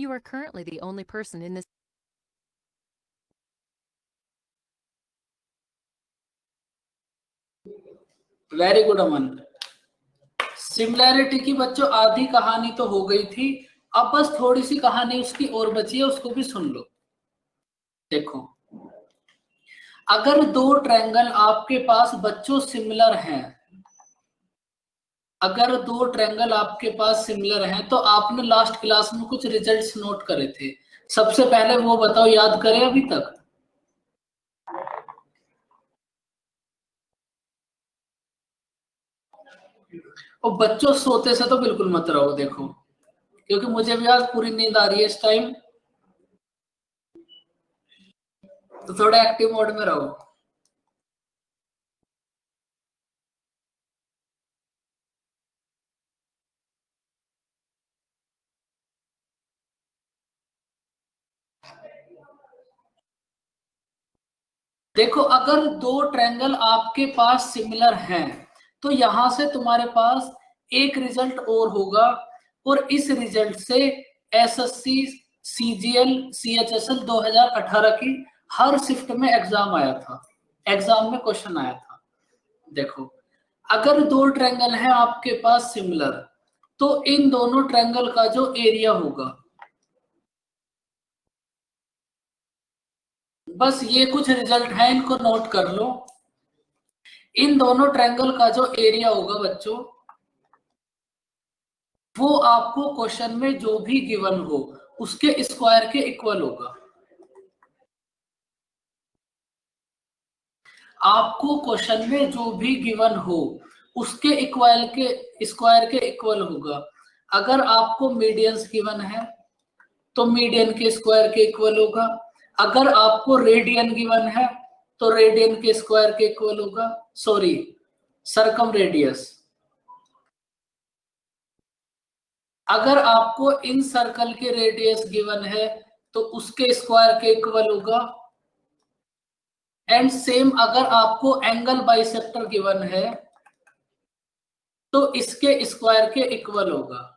You are currently the only person in this. Very good Aman. Similarity की बच्चों आधी कहानी तो हो गई थी, अब बस थोड़ी सी कहानी उसकी और बची है, उसको भी सुन लो। देखो, अगर दो ट्रायंगल आपके पास बच्चों सिमिलर हैं, अगर दो ट्रायंगल आपके पास सिमिलर हैं, तो आपने लास्ट क्लास में कुछ रिजल्ट्स नोट करे थे। सबसे पहले वो बताओ, याद करें अभी तक? और बच्चों सोते से तो बिल्कुल मत रहो, देखो, क्योंकि मुझे भी आज पूरी नींद आ रही है इस टाइम, तो थोड़ा एक्टिव मोड में रहो। देखो, अगर दो ट्रायंगल आपके पास सिमिलर हैं, तो यहां से तुम्हारे पास एक रिजल्ट और होगा, और इस रिजल्ट से एसएससी, सीजीएल, सीएचएसएल 2018 की हर शिफ्ट में एग्जाम आया था, एग्जाम में क्वेश्चन आया था। देखो, अगर दो ट्रायंगल हैं आपके पास सिमिलर, तो इन दोनों ट्रायंगल का जो एरिया होगा, बस ये कुछ रिजल्ट है, इनको नोट कर लो। इन दोनों ट्रायंगल का जो एरिया होगा बच्चों, वो आपको क्वेश्चन में जो भी गिवन हो उसके स्क्वायर के इक्वल होगा। आपको क्वेश्चन में जो भी गिवन हो उसके इक्वल के स्क्वायर के इक्वल होगा। अगर आपको मीडियंस गिवन है तो मीडियन के स्क्वायर के इक्वल होगा। अगर आपको रेडियन गिवन है तो रेडियन के स्क्वायर के इक्वल होगा, सॉरी, सर्कम रेडियस। अगर आपको इन सर्कल के रेडियस गिवन है तो उसके स्क्वायर के इक्वल होगा। एंड सेम अगर आपको एंगल बाइसेक्टर गिवन है तो इसके स्क्वायर के इक्वल होगा।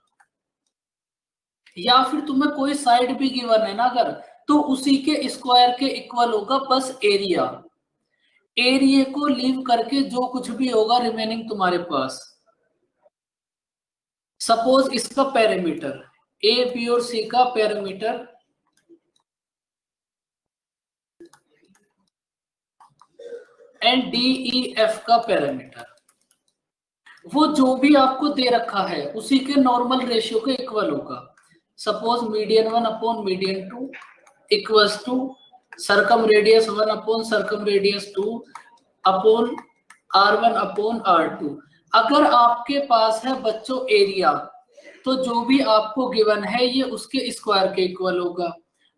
या फिर तुम्हें कोई साइड भी गिवन है ना अगर, तो उसी के स्क्वायर के इक्वल होगा, बस एरिया, एरिया को लीव करके जो कुछ भी होगा रिमेनिंग तुम्हारे पास। सपोज इसका पैरामीटर ए, बी और सी का parameter and D, E, F का पैरामीटर, वो जो भी आपको दे रखा है उसी के नॉर्मल रेशियो के इक्वल होगा। Suppose median 1 upon median 2 equals to circumradius 1 upon circumradius 2 upon R1 upon R2। अगर आपके पास है बच्चों एरिया, तो जो भी आपको गिवन है ये उसके स्क्वायर के इक्वल होगा।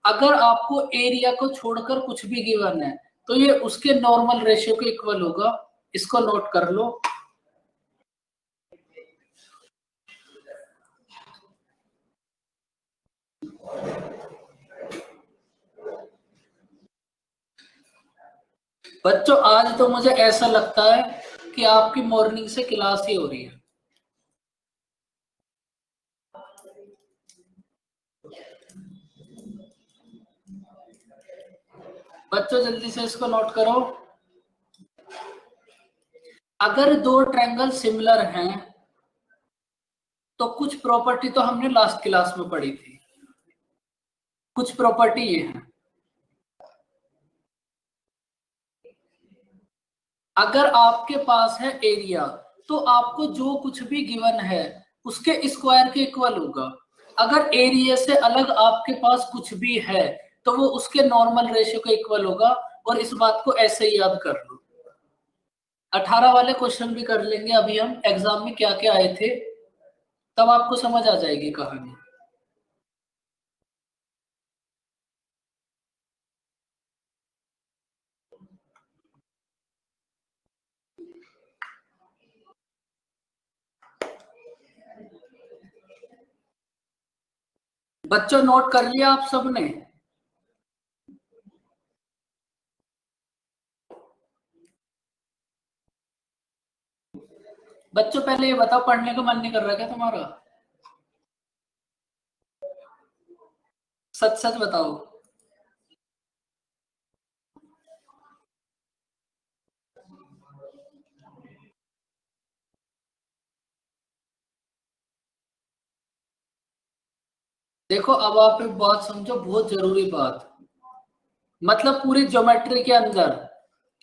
अगर आपको एरिया को छोड़कर कुछ भी गिवन है तो ये उसके नॉर्मल रेशियो के इक्वल होगा। इसको नोट कर लो। बच्चों, आज तो मुझे ऐसा लगता है कि आपकी मॉर्निंग से क्लास ही हो रही है। बच्चों जल्दी से इसको नोट करो। अगर दो ट्रायंगल सिमिलर हैं तो कुछ प्रॉपर्टी तो हमने लास्ट क्लास में पढ़ी थी, कुछ प्रॉपर्टी ये है। अगर आपके पास है एरिया, तो आपको जो कुछ भी गिवन है उसके स्क्वायर के इक्वल होगा। अगर एरिया से अलग आपके पास कुछ भी है तो वो उसके नॉर्मल रेशियो के इक्वल होगा। और इस बात को ऐसे ही याद कर लो। 18 वाले क्वेश्चन भी कर लेंगे अभी हम, एग्जाम में क्या क्या आए थे, तब आपको समझ आ जाएगी कहानी। बच्चों नोट कर लिया आप सबने? बच्चों पहले ये बताओ, पढ़ने का मन नहीं कर रहा क्या तुम्हारा? सच सच बताओ। देखो अब आप एक बात समझो, बहुत जरूरी बात, मतलब पूरी ज्योमेट्री के अंदर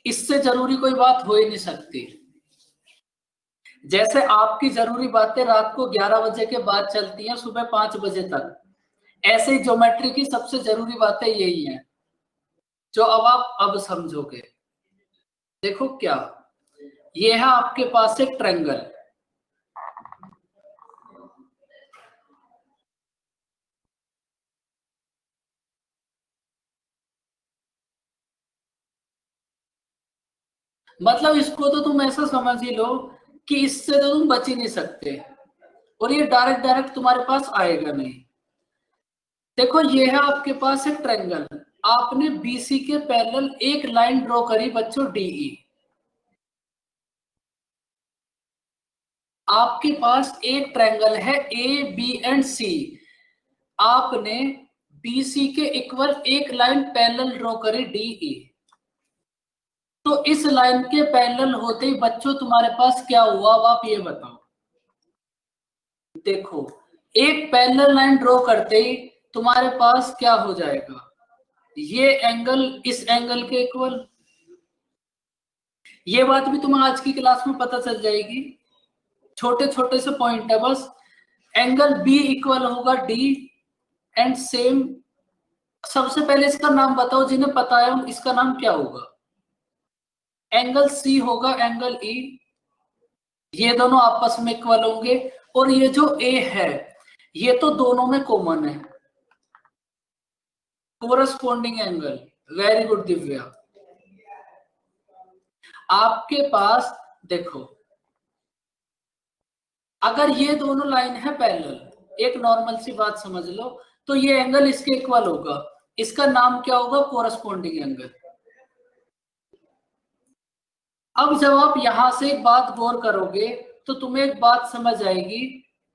इससे जरूरी कोई बात हो ही नहीं सकती। जैसे आपकी जरूरी बातें रात को 11 बजे के बाद चलती हैं सुबह 5 बजे तक, ऐसे ही ज्योमेट्री की सबसे जरूरी बातें यही हैं जो अब आप अब समझोगे। देखो क्या, ये है आपके पास एक ट्रायंगल, मतलब इसको तो तुम ऐसा समझ ही लो कि इससे तो तुम बच ही नहीं सकते, और ये डायरेक्ट डायरेक्ट तुम्हारे पास आएगा नहीं। देखो ये है आपके पास एक ट्रायंगल, आपने बीसी के पैरेलल एक लाइन ड्रॉ करी बच्चों डीई। आपके पास एक ट्रायंगल है ए बी एंड सी, आपने बीसी के इक्वल एक लाइन पैरेलल ड्रॉ करी डीई। तो इस लाइन के पैरेलल होते ही बच्चों तुम्हारे पास क्या हुआ, अब आप ये बताओ। देखो एक पैरेलल लाइन ड्रॉ करते ही तुम्हारे पास क्या हो जाएगा, ये एंगल इस एंगल के इक्वल। ये बात भी तुम्हें आज की क्लास में पता चल जाएगी, छोटे छोटे से पॉइंट है बस। एंगल बी इक्वल होगा डी एंड सेम। सबसे पहले इसका नाम बताओ, जिन्हें पता है इसका नाम क्या होगा। एंगल सी होगा एंगल ई, ये दोनों आपस में इक्वल होंगे। और ये जो ए है ये तो दोनों में कॉमन है, corresponding angle. Very good Divya. आपके पास देखो, अगर ये दोनों लाइन है पैरेलल, एक नॉर्मल सी बात समझ लो, तो ये एंगल इसके इक्वल होगा, इसका नाम क्या होगा, कोरस्पॉन्डिंग एंगल। अब जब आप यहां से एक बात गौर करोगे तो तुम्हें एक बात समझ आएगी,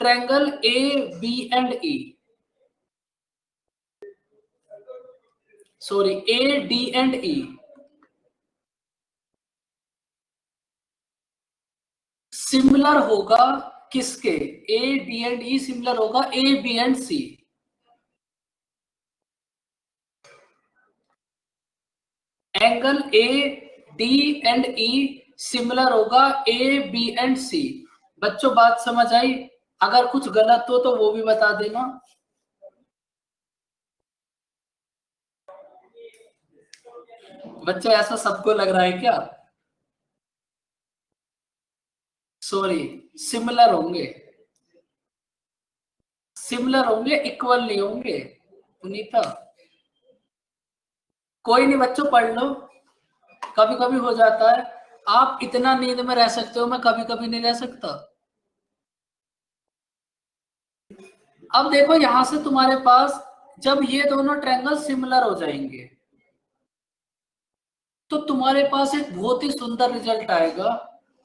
triangle A B and E, sorry A D and E, similar होगा किसके, A D and E similar होगा A B and C. Angle A D and E similar होगा ए बी एंड सी। बच्चों बात समझ आई, अगर कुछ गलत हो तो वो भी बता देना। बच्चों ऐसा सबको लग रहा है क्या, सॉरी सिमिलर होंगे, सिमिलर होंगे इक्वल नहीं होंगे पुनीता। कोई नहीं बच्चों पढ़ लो, कभी कभी हो जाता है। आप इतना नींद में रह सकते हो, मैं कभी कभी नहीं रह सकता। अब देखो यहां से तुम्हारे पास जब ये दोनों ट्रायंगल सिमिलर हो जाएंगे तो तुम्हारे पास एक बहुत ही सुंदर रिजल्ट आएगा,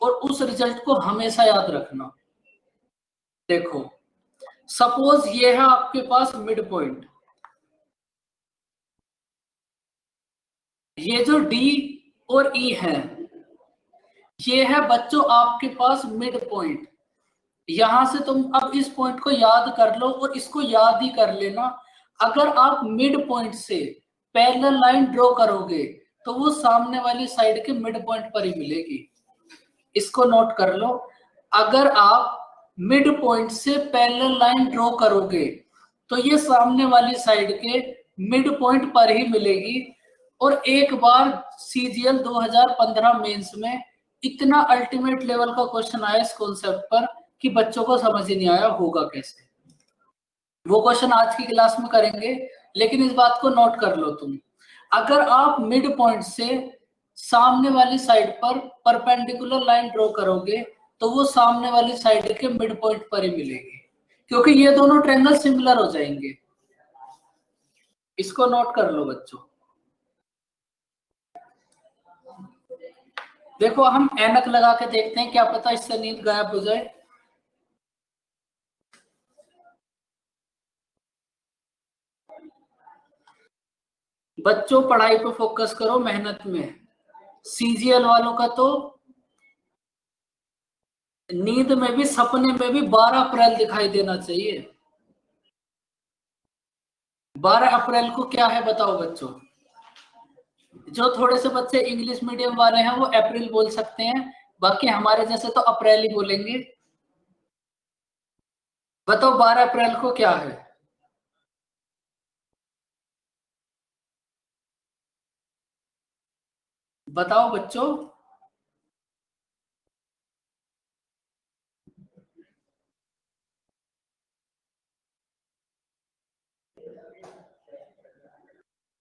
और उस रिजल्ट को हमेशा याद रखना। देखो सपोज ये है आपके पास मिड पॉइंट, ये जो डी और ई है ये है बच्चों आपके पास मिड पॉइंट। यहां से तुम अब इस पॉइंट को याद कर लो और इसको याद ही कर लेना। अगर आप मिड पॉइंट से पैरेलल लाइन ड्रॉ करोगे तो वो सामने वाली साइड के मिड पॉइंट पर ही मिलेगी, इसको नोट कर लो। अगर आप मिड पॉइंट से पैरेलल लाइन ड्रॉ करोगे तो ये सामने वाली साइड के मिड पॉइंट पर ही मिलेगी। और एक बार सीजीएल 2015 मेंस में इतना अल्टीमेट लेवल का क्वेश्चन आया इस कॉन्सेप्ट पर कि बच्चों को समझ ही नहीं आया होगा कैसे। वो क्वेश्चन आज की क्लास में करेंगे, लेकिन इस बात को नोट कर लो तुम। अगर आप मिड पॉइंट से सामने वाली साइड पर परपेंडिकुलर लाइन ड्रॉ करोगे तो वो सामने वाली साइड के मिड पॉइंट पर ही मिलेगी, क्योंकि ये दोनों ट्रायंगल सिमिलर हो जाएंगे। इसको नोट कर लो बच्चों। देखो हम ऐनक लगा के देखते हैं, क्या पता इससे नींद गायब हो जाए। बच्चों पढ़ाई पे फोकस करो, मेहनत में। सीजीएल वालों का तो नींद में भी, सपने में भी 12 अप्रैल दिखाई देना चाहिए। 12 अप्रैल को क्या है बताओ बच्चों? जो थोड़े से बच्चे इंग्लिश मीडियम वाले हैं वो अप्रैल बोल सकते हैं, बाकी हमारे जैसे तो अप्रैल ही बोलेंगे। बताओ 12 अप्रैल को क्या है? बताओ बच्चों।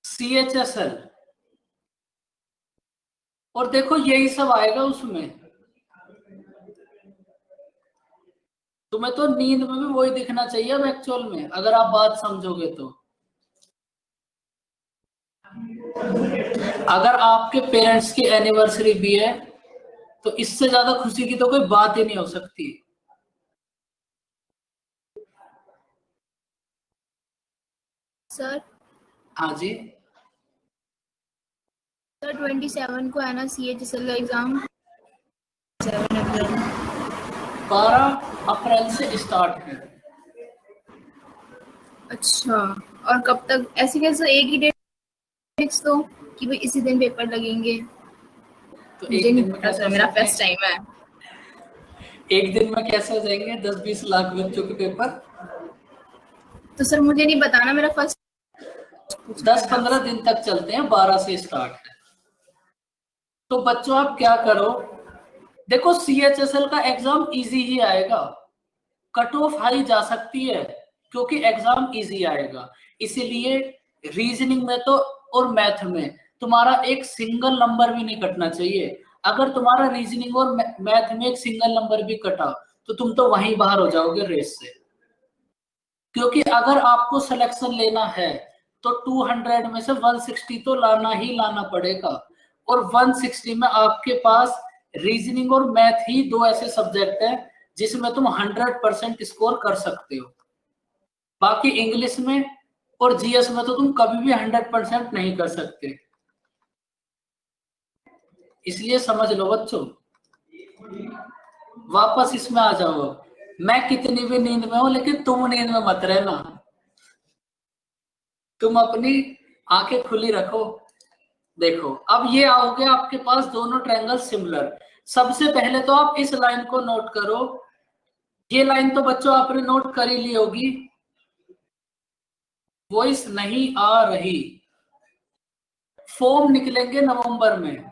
CHSL। और देखो यही सब आएगा उसमें। तुम्हें तो नींद में भी वही दिखना चाहिए अब एक्चुअल में, अगर आप बात समझोगे तो। अगर आपके पेरेंट्स की एनिवर्सरी भी है तो इससे ज्यादा खुशी की तो कोई बात ही नहीं हो सकती। सर हाँ जी। सर 27 को है ना CHSL का एग्जाम। 7 अप्रैल। 12 अप्रैल से स्टार्ट है। अच्छा, और कब तक? ऐसे कैसे एक ही डेट फिक्स तो कि भाई इसी दिन पेपर लगेंगे? तो मुझे एक नहीं दिन में पता कैसे सर, हो मेरा सकते फर्स्ट हैं? टाइम है। एक दिन में कैसे हो जाएंगे 10-20 लाख बच्चों के पेपर? तो सर मुझे नहीं बताना, मेरा फर्स्ट 10-15 दिन तक चलते हैं, 12 से स्टार्ट है। तो बच्चों आप क्या करो, देखो CHSL का एग्जाम इजी ही आएगा, कट ऑफ हाई जा सकती है क्योंकि एग्जाम इजी आएगा। इसीलिए रीजनिंग में तो और मैथ में तुम्हारा एक सिंगल नंबर भी नहीं कटना चाहिए। अगर तुम्हारा रीजनिंग और मैथ में एक सिंगल नंबर भी कटा तो तुम तो वहीं बाहर हो जाओगे रेस से। क्योंकि अगर आपको सिलेक्शन लेना है तो 200 में से 160 तो लाना ही लाना पड़ेगा। और 160 में आपके पास रीजनिंग और मैथ ही दो ऐसे सब्जेक्ट हैं जिसमें तुम 100% स्कोर कर सकते हो। बाकी इंग्लिश में और जीएस में तो तुम कभी भी 100% नहीं कर सकते। इसलिए समझ लो बच्चों। वापस इसमें आ जाओ। मैं कितनी भी नींद में हूं लेकिन तुम नींद में मत रहना। तुम अपनी आंखें खुली रखो। देखो अब ये आओगे आपके पास दोनों ट्रायंगल सिमिलर। सबसे पहले तो आप इस लाइन को नोट करो। ये लाइन तो बच्चों आपने नोट कर ही ली होगी। वॉइस नहीं आ रही, फॉर्म निकलेंगे नवंबर में।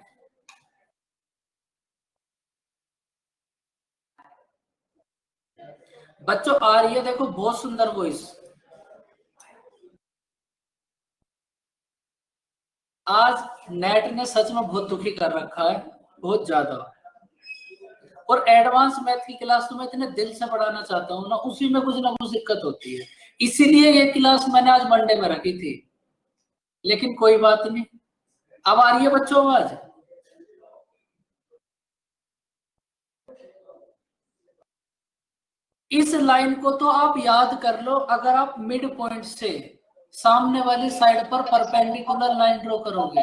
बच्चों आ रही है, देखो बहुत सुंदर वॉइस। आज नेट ने सच में बहुत दुखी कर रखा है, बहुत ज्यादा। और एडवांस मैथ की क्लास तो मैं इतने दिल से पढ़ाना चाहता हूँ ना, उसी में कुछ ना कुछ दिक्कत होती है। इसीलिए ये क्लास मैंने आज मंडे में रखी थी। लेकिन कोई बात नहीं। अब आ रही है बच्चों आवाज? इस लाइन को तो आप याद कर लो। अगर आप मिड पॉइंट से सामने वाली साइड पर परपेंडिकुलर लाइन ड्रॉ करोगे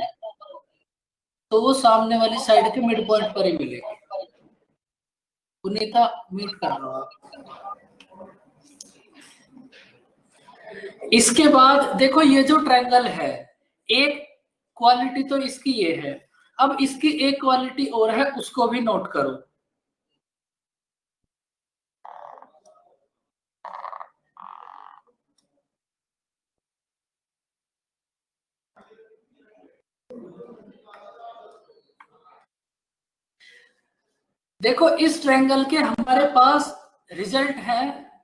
तो वो सामने वाली साइड के मिड पॉइंट पर ही मिलेगी। पुनीता म्यूट कर रहा हूं आप। इसके बाद देखो ये जो ट्रायंगल है, एक क्वालिटी तो इसकी ये है। अब इसकी एक क्वालिटी और है, उसको भी नोट करो। देखो इस ट्रायंगल के हमारे पास रिजल्ट है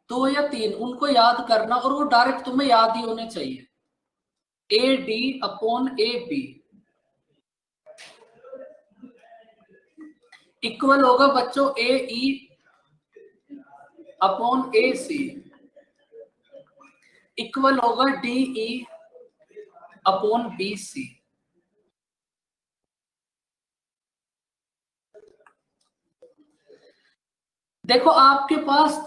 2 या 3, उनको याद करना और वो डायरेक्ट तुम्हें याद ही होने चाहिए। AD/AB इक्वल होगा बच्चों AE/AC इक्वल होगा DE/BC। देखो आपके पास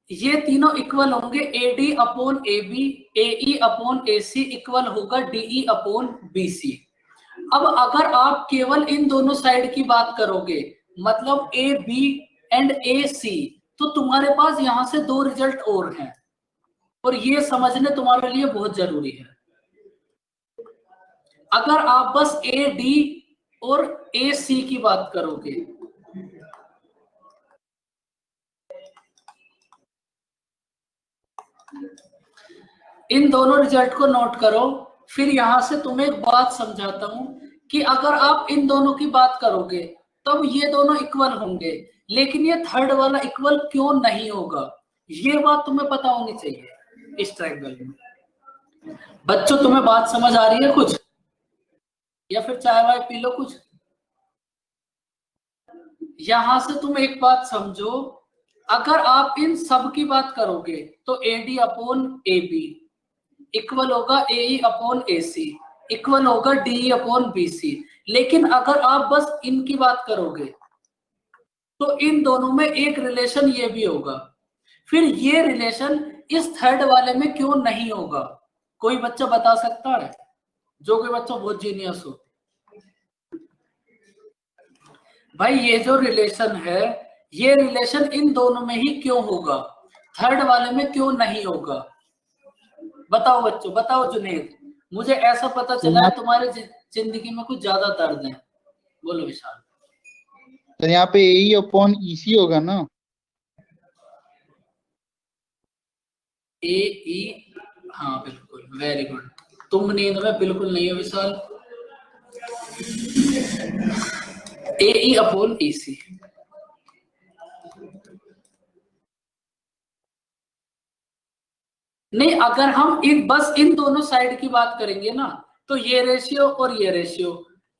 ये तीनों इक्वल होंगे, AD upon AB, AE upon AC equal होगा DE अपॉन BC। अब अगर आप केवल इन दोनों साइड की बात करोगे, मतलब AB एंड AC, तो तुम्हारे पास यहां से दो रिजल्ट और हैं, और ये समझने तुम्हारे लिए बहुत जरूरी है। अगर आप बस AD और AC की बात करोगे, इन दोनों रिजल्ट को नोट करो। फिर यहां से तुम्हें एक बात समझाता हूं कि अगर आप इन दोनों की बात करोगे तब ये दोनों इक्वल होंगे, लेकिन ये थर्ड वाला इक्वल क्यों नहीं होगा, ये बात तुम्हें पता होनी चाहिए इस ट्रायंगल में। बच्चों तुम्हें बात समझ आ रही है कुछ, या फिर चाय वाय पी लो कुछ। यहां से तुम एक बात समझो, अगर आप इन सब की बात करोगे तो AD अपॉन AB इक्वल होगा AE अपॉन AC इक्वल होगा DE अपॉन BC। लेकिन अगर आप बस इनकी बात करोगे तो इन दोनों में एक रिलेशन ये भी होगा, फिर ये रिलेशन इस थर्ड वाले में क्यों नहीं होगा? कोई बच्चा बता सकता है? जो कोई बच्चा बहुत जीनियस हो। भाई ये जो रिलेशन है, ये रिलेशन इन दोनों में ही क्यों होगा, थर्ड वाले में क्यों नहीं होगा? बताओ बच्चों, बताओ जुनेद, मुझे ऐसा पता चला है तुम्हारे जिंदगी में कुछ ज्यादा दर्द है। बोलो विशाल। तो यहाँ पे AE अपॉन EC होगा ना? AE, हाँ बिल्कुल, वेरी गुड। तुम नींद में बिल्कुल नहीं हो विशाल। AE upon EC। नहीं, अगर हम बस इन दोनों साइड की बात करेंगे ना, तो ये रेशियो और ये रेशियो,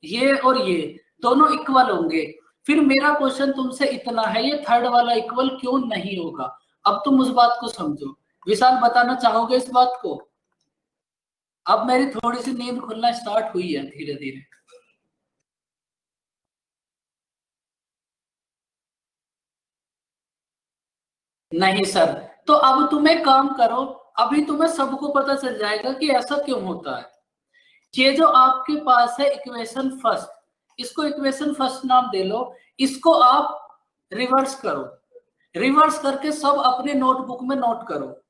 ये और ये दोनों इक्वल होंगे। फिर मेरा क्वेश्चन तुमसे इतना है, ये थर्ड वाला इक्वल क्यों नहीं होगा? अब तुम उस बात को समझो। विशाल बताना चाहोगे इस बात को? अब मेरी थोड़ी सी नींद खुलना स्टार्ट हुई है धीरे धीरे। नहीं सर, तो अब तुम एक काम करो, अभी तुम्हें सबको पता चल जाएगा कि ऐसा क्यों होता है। ये जो आपके पास है इक्वेशन फर्स्ट, इसको इक्वेशन फर्स्ट नाम दे लो, इसको आप रिवर्स करो, रिवर्स करके सब अपने नोटबुक में नोट करो।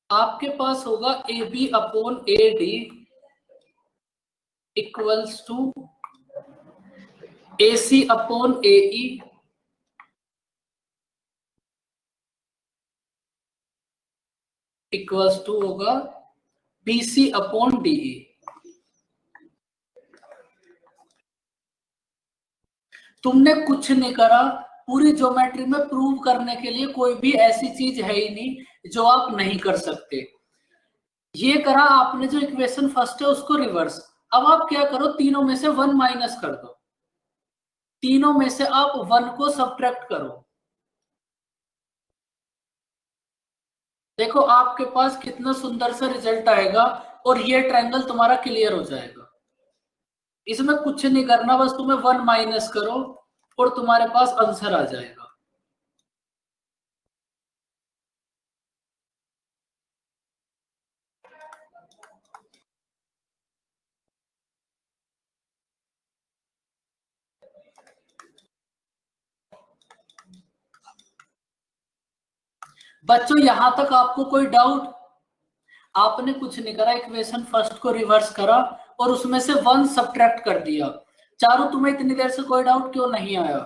आपके पास होगा AB upon AD equals to AC upon AE equals to होगा BC अपॉन DE। तुमने कुछ नहीं करा, पूरी ज्योमेट्री में प्रूव करने के लिए कोई भी ऐसी चीज है ही नहीं जो आप नहीं कर सकते। ये करा आपने, जो इक्वेशन फर्स्ट है उसको रिवर्स। अब आप क्या करो, तीनों में से 1 माइनस कर दो, तीनों में से आप 1 को सब्ट्रैक्ट करो। देखो आपके पास कितना सुंदर सा रिजल्ट आएगा, और ये ट्रायंगल तुम्हारा क्लियर हो जाएगा। इसमें कुछ नहीं करना, बस तुम्हें 1 माइनस करो और तुम्हारे पास आंसर आ जाएगा। बच्चों यहां तक आपको कोई डाउट? आपने कुछ नहीं करा, इक्वेशन फर्स्ट को रिवर्स करा और उसमें से 1 सब्ट्रैक्ट कर दिया। चारू, तुम्हें इतनी देर से कोई डाउट क्यों नहीं आया?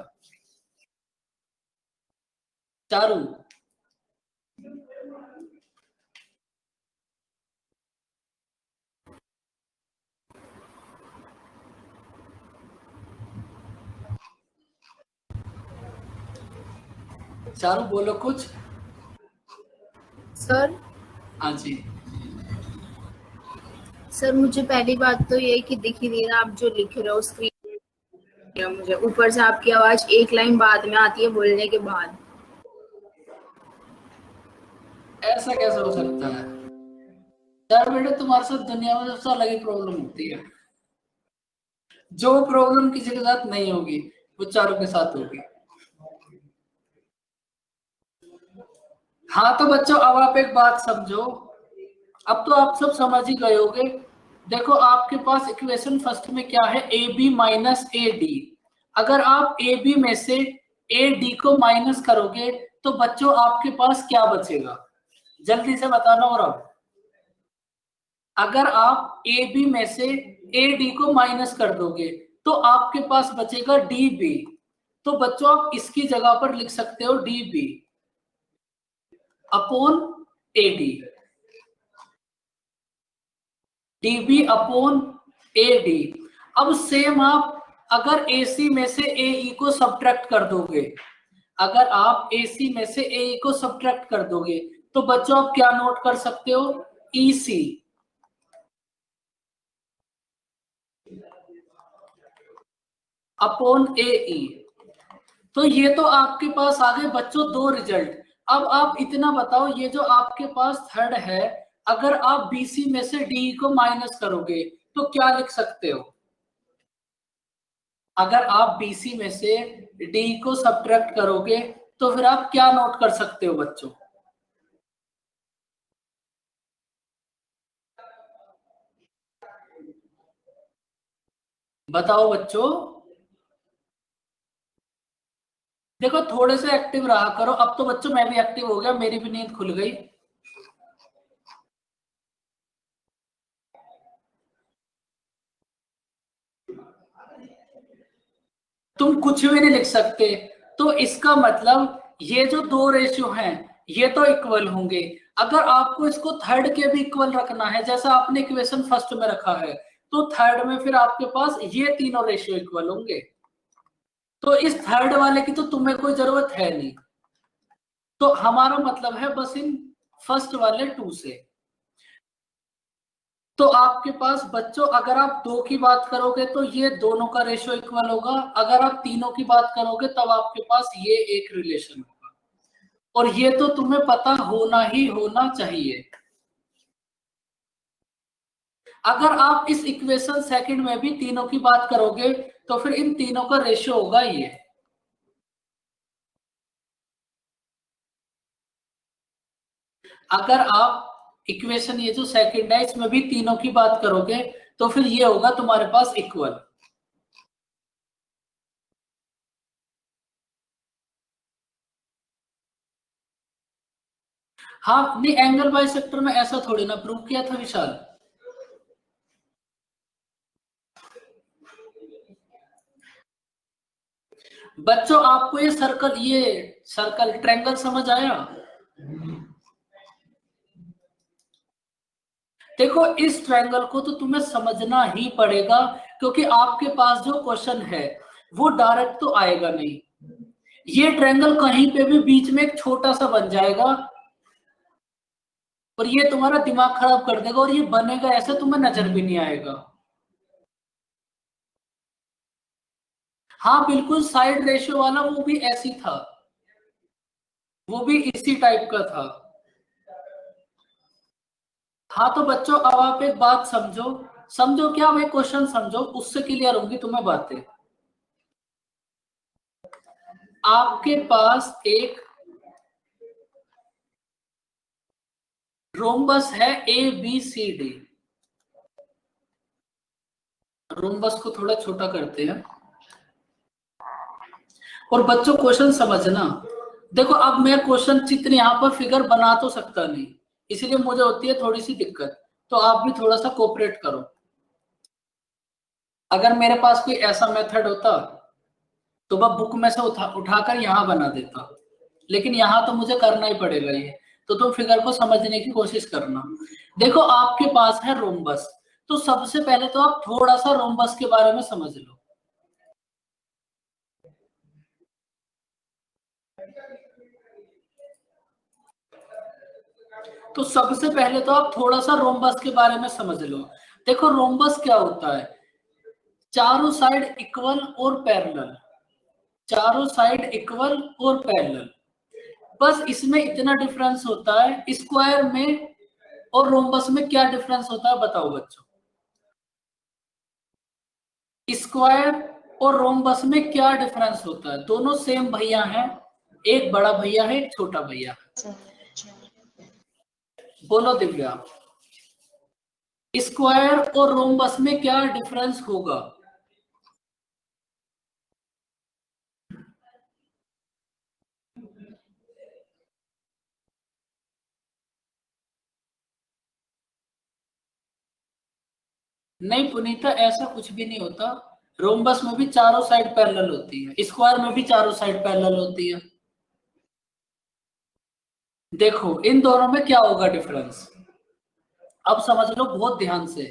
चारू, चारू बोलो कुछ। सर हाँ जी। सर मुझे पहली बात तो ये कि दिख ही नहीं रहा आप जो लिख रहे हो स्क्रीन। मुझे ऊपर से आपकी आवाज एक लाइन बाद में आती है बोलने के बाद। ऐसा कैसे हो सकता है यार बेटे, तुम्हारे साथ दुनिया में सबसे अलग ही प्रॉब्लम होती है। जो प्रॉब्लम किसी के साथ नहीं होगी वो चारों के साथ होगी। हाँ तो बच्चों अब आप एक बात समझो, अब तो आप सब समझ ही गए होगे। देखो आपके पास इक्वेशन फर्स्ट में क्या है, A B minus A D. अगर आप ए बी में से ए डी को माइनस करोगे तो बच्चों आपके पास क्या बचेगा, जल्दी से बताना। और अब अगर आप ए बी में से ए डी को माइनस कर दोगे तो आपके पास बचेगा डी बी। तो बच्चों आप इसकी जगह पर लिख सकते हो D B upon A D, D B upon A D. अब सेम आप अगर AC में से AE को सब्ट्रैक्ट कर दोगे, अगर आप AC में से AE को सब्ट्रैक्ट कर दोगे तो बच्चों आप क्या नोट कर सकते हो, EC अपॉन AE। तो ये तो आपके पास आ गए बच्चों दो रिजल्ट। अब आप इतना बताओ, ये जो आपके पास थर्ड है, अगर आप BC में से DE को माइनस करोगे तो क्या लिख सकते हो। अगर आप BC में से DE को सब्ट्रैक्ट करोगे तो फिर आप क्या नोट कर सकते हो बच्चों, बताओ बच्चों। देखो थोड़े से एक्टिव रहा करो। अब तो बच्चों मैं भी एक्टिव हो गया, मेरी भी नींद खुल गई। तुम कुछ भी नहीं लिख सकते, तो इसका मतलब ये जो दो रेशियो हैं ये तो इक्वल होंगे। अगर आपको इसको थर्ड के भी इक्वल रखना है, जैसा आपने इक्वेशन फर्स्ट में रखा है, तो थर्ड में फिर आपके पास ये तीनों रेशियो इक्वल होंगे। तो इस थर्ड वाले की तो तुम्हें कोई जरूरत है नहीं। तो हमारा मतलब है बस इन फर्स्ट वाले टू से। तो आपके पास बच्चों अगर आप दो की बात करोगे तो ये दोनों का रेशियो इक्वल होगा, अगर आप तीनों की बात करोगे तब आपके पास ये एक रिलेशन होगा। और ये तो तुम्हें पता होना ही होना चाहिए। अगर आप इस इक्वेशन सेकंड में भी तीनों की बात करोगे तो फिर इन तीनों का रेशियो होगा ये। अगर आप इक्वेशन ये जो सेकंड है इसमें भी तीनों की बात करोगे तो फिर ये होगा तुम्हारे पास इक्वल। हाँ नहीं, एंगल बाय सेक्टर में ऐसा थोड़ी ना प्रूव किया था विशाल। बच्चों आपको ये सर्कल ट्रायंगल समझ आया। देखो इस ट्रायंगल को तो तुम्हें समझना ही पड़ेगा, क्योंकि आपके पास जो क्वेश्चन है वो डायरेक्ट तो आएगा नहीं। ये ट्रायंगल कहीं पे भी बीच में एक छोटा सा बन जाएगा और ये तुम्हारा दिमाग खराब कर देगा, और ये बनेगा ऐसे तुम्हें नजर भी नहीं आएगा। हाँ बिल्कुल, साइड रेशियो वाला वो भी ऐसी था, वो भी इसी टाइप का था। हाँ तो बच्चों अब आप एक बात समझो क्या, मैं क्वेश्चन समझो, उससे क्लियर होंगी तुम्हें बातें। आपके पास एक रोम्बस है ABCD। रोम्बस को थोड़ा छोटा करते हैं। और बच्चों क्वेश्चन समझना, देखो अब मैं क्वेश्चन चित्र यहाँ पर फिगर बना तो सकता नहीं, इसलिए मुझे होती है थोड़ी सी दिक्कत। तो आप भी थोड़ा सा कोऑपरेट करो। अगर मेरे पास कोई ऐसा मेथड होता तो मैं बुक में से उठाकर यहाँ बना देता, लेकिन यहाँ तो मुझे करना ही पड़ेगा ये। तो तुम फिगर को समझने की कोशिश करना। देखो आपके पास है रोम्बस, तो सबसे पहले तो आप थोड़ा सा रोम्बस के बारे में समझ लो। तो सबसे पहले तो आप थोड़ा सा रोम्बस के बारे में समझ लो। देखो रोम्बस क्या होता है, चारों साइड इक्वल और पैरेलल, चारों साइड इक्वल और पैरेलल। बस इसमें इतना डिफरेंस होता है। स्क्वायर में और रोम्बस में क्या डिफरेंस होता है बताओ बच्चों। स्क्वायर और रोम्बस में क्या डिफरेंस होता है, दोनों सेम भैया हैं, एक बड़ा भैया है एक छोटा भैया है। बोलो दिव्या, स्क्वायर और रोम्बस में क्या डिफरेंस होगा? नहीं पुनीता, ऐसा कुछ भी नहीं होता। रोम्बस में भी चारों साइड पैरेलल होती है, स्क्वायर में भी चारों साइड पैरेलल होती है। देखो इन दोनों में क्या होगा डिफरेंस, अब समझ लो बहुत ध्यान से।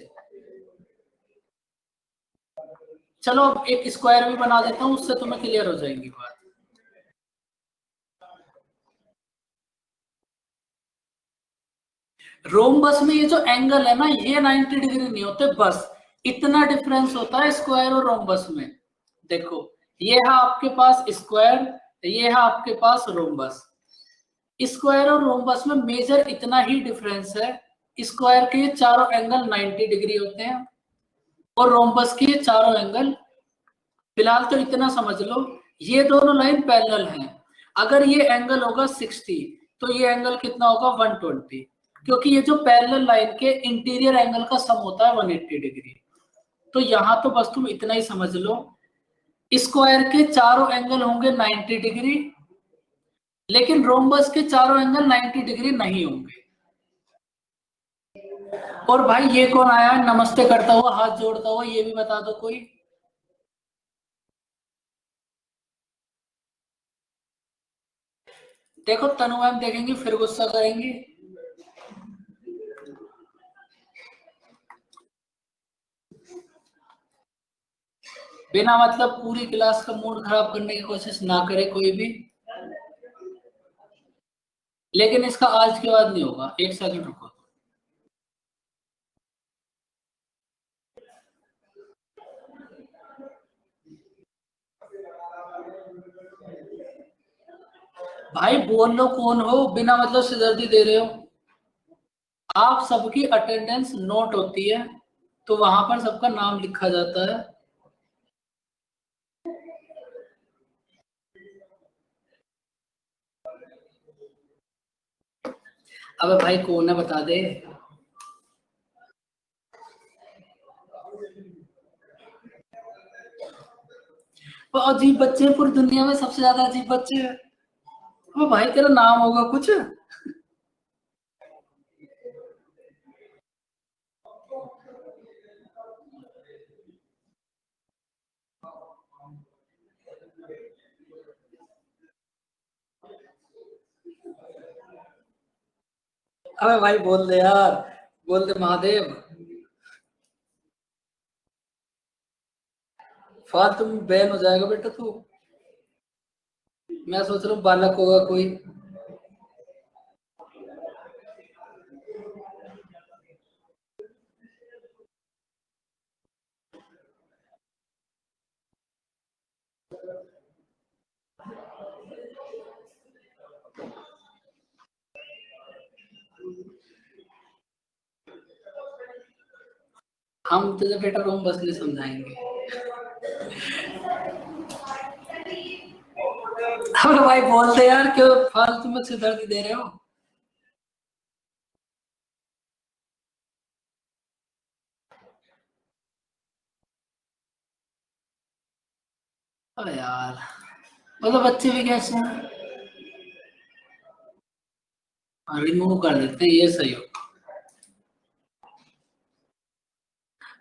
चलो अब एक स्क्वायर भी बना देता हूं, उससे तुम्हें क्लियर हो जाएगी बात। रोम्बस में ये जो एंगल है ना, ये 90 डिग्री नहीं होते, बस इतना डिफरेंस होता है स्क्वायर और रोम्बस में। देखो ये है आपके पास स्क्वायर, ये है आपके पास रोम्बस। स्क्वायर और रोम्बस में मेजर इतना ही डिफरेंस है, स्क्वायर के ये चारों एंगल 90 डिग्री होते हैं और रोम्बस के ये चारों एंगल, फिलहाल तो इतना समझ लो, ये दोनों लाइन पैरेलल हैं। अगर ये एंगल होगा 60 तो ये एंगल कितना होगा 120, क्योंकि ये जो पैरेलल लाइन के इंटीरियर एंगल का सम होता है 180 डिग्री। तो यहां तो बस तुम इतना ही समझ लो, स्क्वायर के चारों एंगल होंगे 90 डिग्री, लेकिन रोम्बस के चारों एंगल 90 डिग्री नहीं होंगे। और भाई ये कौन आया नमस्ते करता हुआ, हाथ जोड़ता हुआ, ये भी बता दो कोई। देखो तनु मैम देखेंगे फिर गुस्सा करेंगी। बिना मतलब पूरी क्लास का मूड खराब करने की कोशिश ना करे कोई भी, लेकिन इसका आज के बाद नहीं होगा। एक सेकंड रुको। भाई बोल लो कौन हो, बिना मतलब सिरदर्दी दे रहे हो। आप सबकी अटेंडेंस नोट होती है, तो वहां पर सबका नाम लिखा जाता है। अबे भाई कौन है बता दे। वो अजीब बच्चे हैं, पूरी दुनिया में सबसे ज्यादा अजीब बच्चे हैं। अबे भाई तेरा नाम होगा कुछ। अबे भाई बोल दे यार, बोल दे महादेव। फालतू में बैन हो जाएगा बेटा तू। मैं सोच रहा हूँ बालक होगा कोई। हम तुझे बेटा रूम बस नहीं समझाएंगे। अबे भाई बोल दे यार, क्यों फालतू में सिरदर्दी दे रहे हो। अबे यार मतलब बच्चे भी कैसे हैं। रिमूव कर देते हैं, ये सही हो।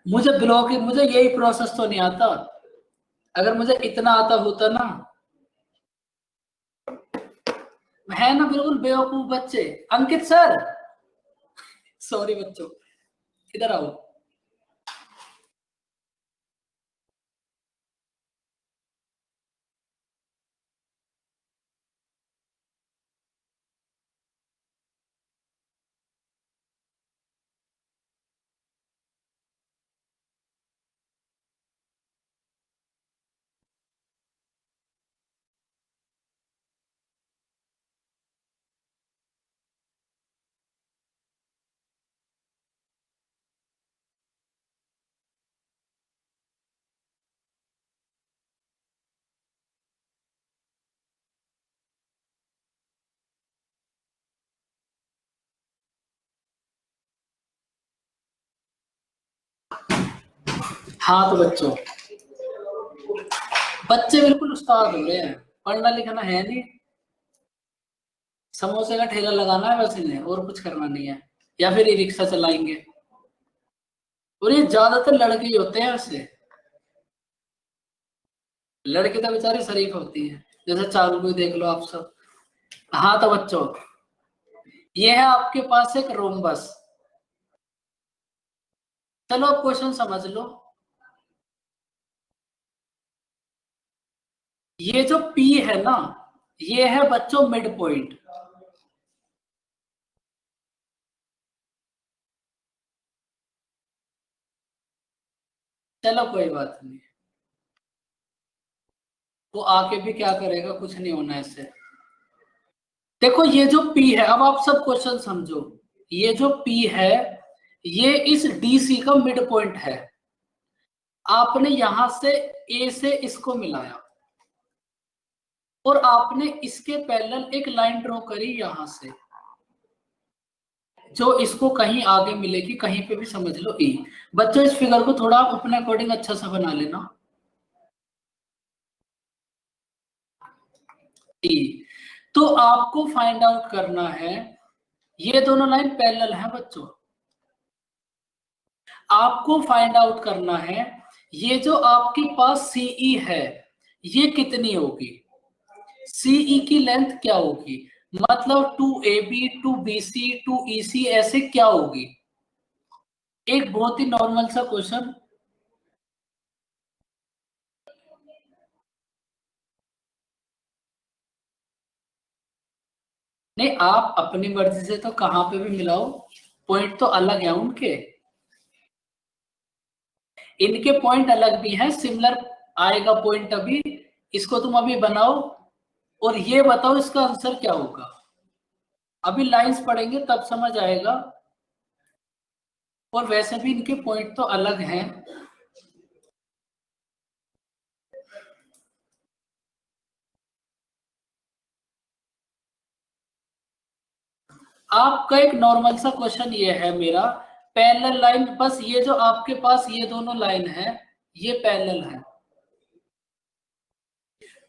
मुझे ब्लॉक, मुझे यही प्रोसेस तो नहीं आता। अगर मुझे इतना आता होता ना। है ना बिल्कुल बेवकूफ बच्चे। अंकित सर, सॉरी बच्चों, इधर आओ। हाँ तो बच्चों, बच्चे बिल्कुल उस्ताद हो रहे हैं, पढ़ना लिखना है नहीं, समोसे का ठेला लगाना है बस इन्हें, और कुछ करना नहीं है, या फिर ई रिक्शा चलाएंगे। और ये ज्यादातर लड़के ही होते हैं वैसे, लड़के तो बेचारे शरीफ होती हैं, जैसे चारू को देख लो आप सब। हाँ तो बच्चों, ये है आपके पास एक रोम्बस। चलो अब क्वेश्चन समझ लो। ये जो P है ना, ये है बच्चों मिड पॉइंट। चलो कोई बात नहीं, वो आके भी क्या करेगा, कुछ नहीं होना इससे। देखो ये जो P है, अब आप सब क्वेश्चन समझो, ये जो P है ये इस DC का मिड पॉइंट है। आपने यहां से A से इसको मिलाया और आपने इसके पैरेलल एक लाइन ड्रॉ करी यहां से, जो इसको कहीं आगे मिलेगी, कहीं पे भी समझ लो E। बच्चों इस फिगर को थोड़ा आप अपने अकॉर्डिंग अच्छा सा बना लेना। E, तो आपको फाइंड आउट करना है, ये दोनों लाइन पैरेलल हैं बच्चों, आपको फाइंड आउट करना है ये जो आपके पास CE है ये कितनी होगी, CE की लेंथ क्या होगी, मतलब 2AB 2BC 2EC ऐसे क्या होगी। एक बहुत ही नॉर्मल सा क्वेश्चन। नहीं, आप अपनी मर्जी से तो कहां पे भी मिलाओ, पॉइंट तो अलग है उनके, इनके पॉइंट अलग भी हैं, सिमिलर आएगा पॉइंट अभी। इसको तुम अभी बनाओ और ये बताओ इसका आंसर क्या होगा। अभी लाइंस पढ़ेंगे तब समझ आएगा, और वैसे भी इनके पॉइंट तो अलग हैं। आपका एक नॉर्मल सा क्वेश्चन ये है मेरा, पैरेलल लाइन, बस ये जो आपके पास ये दोनों लाइन है ये पैरेलल है,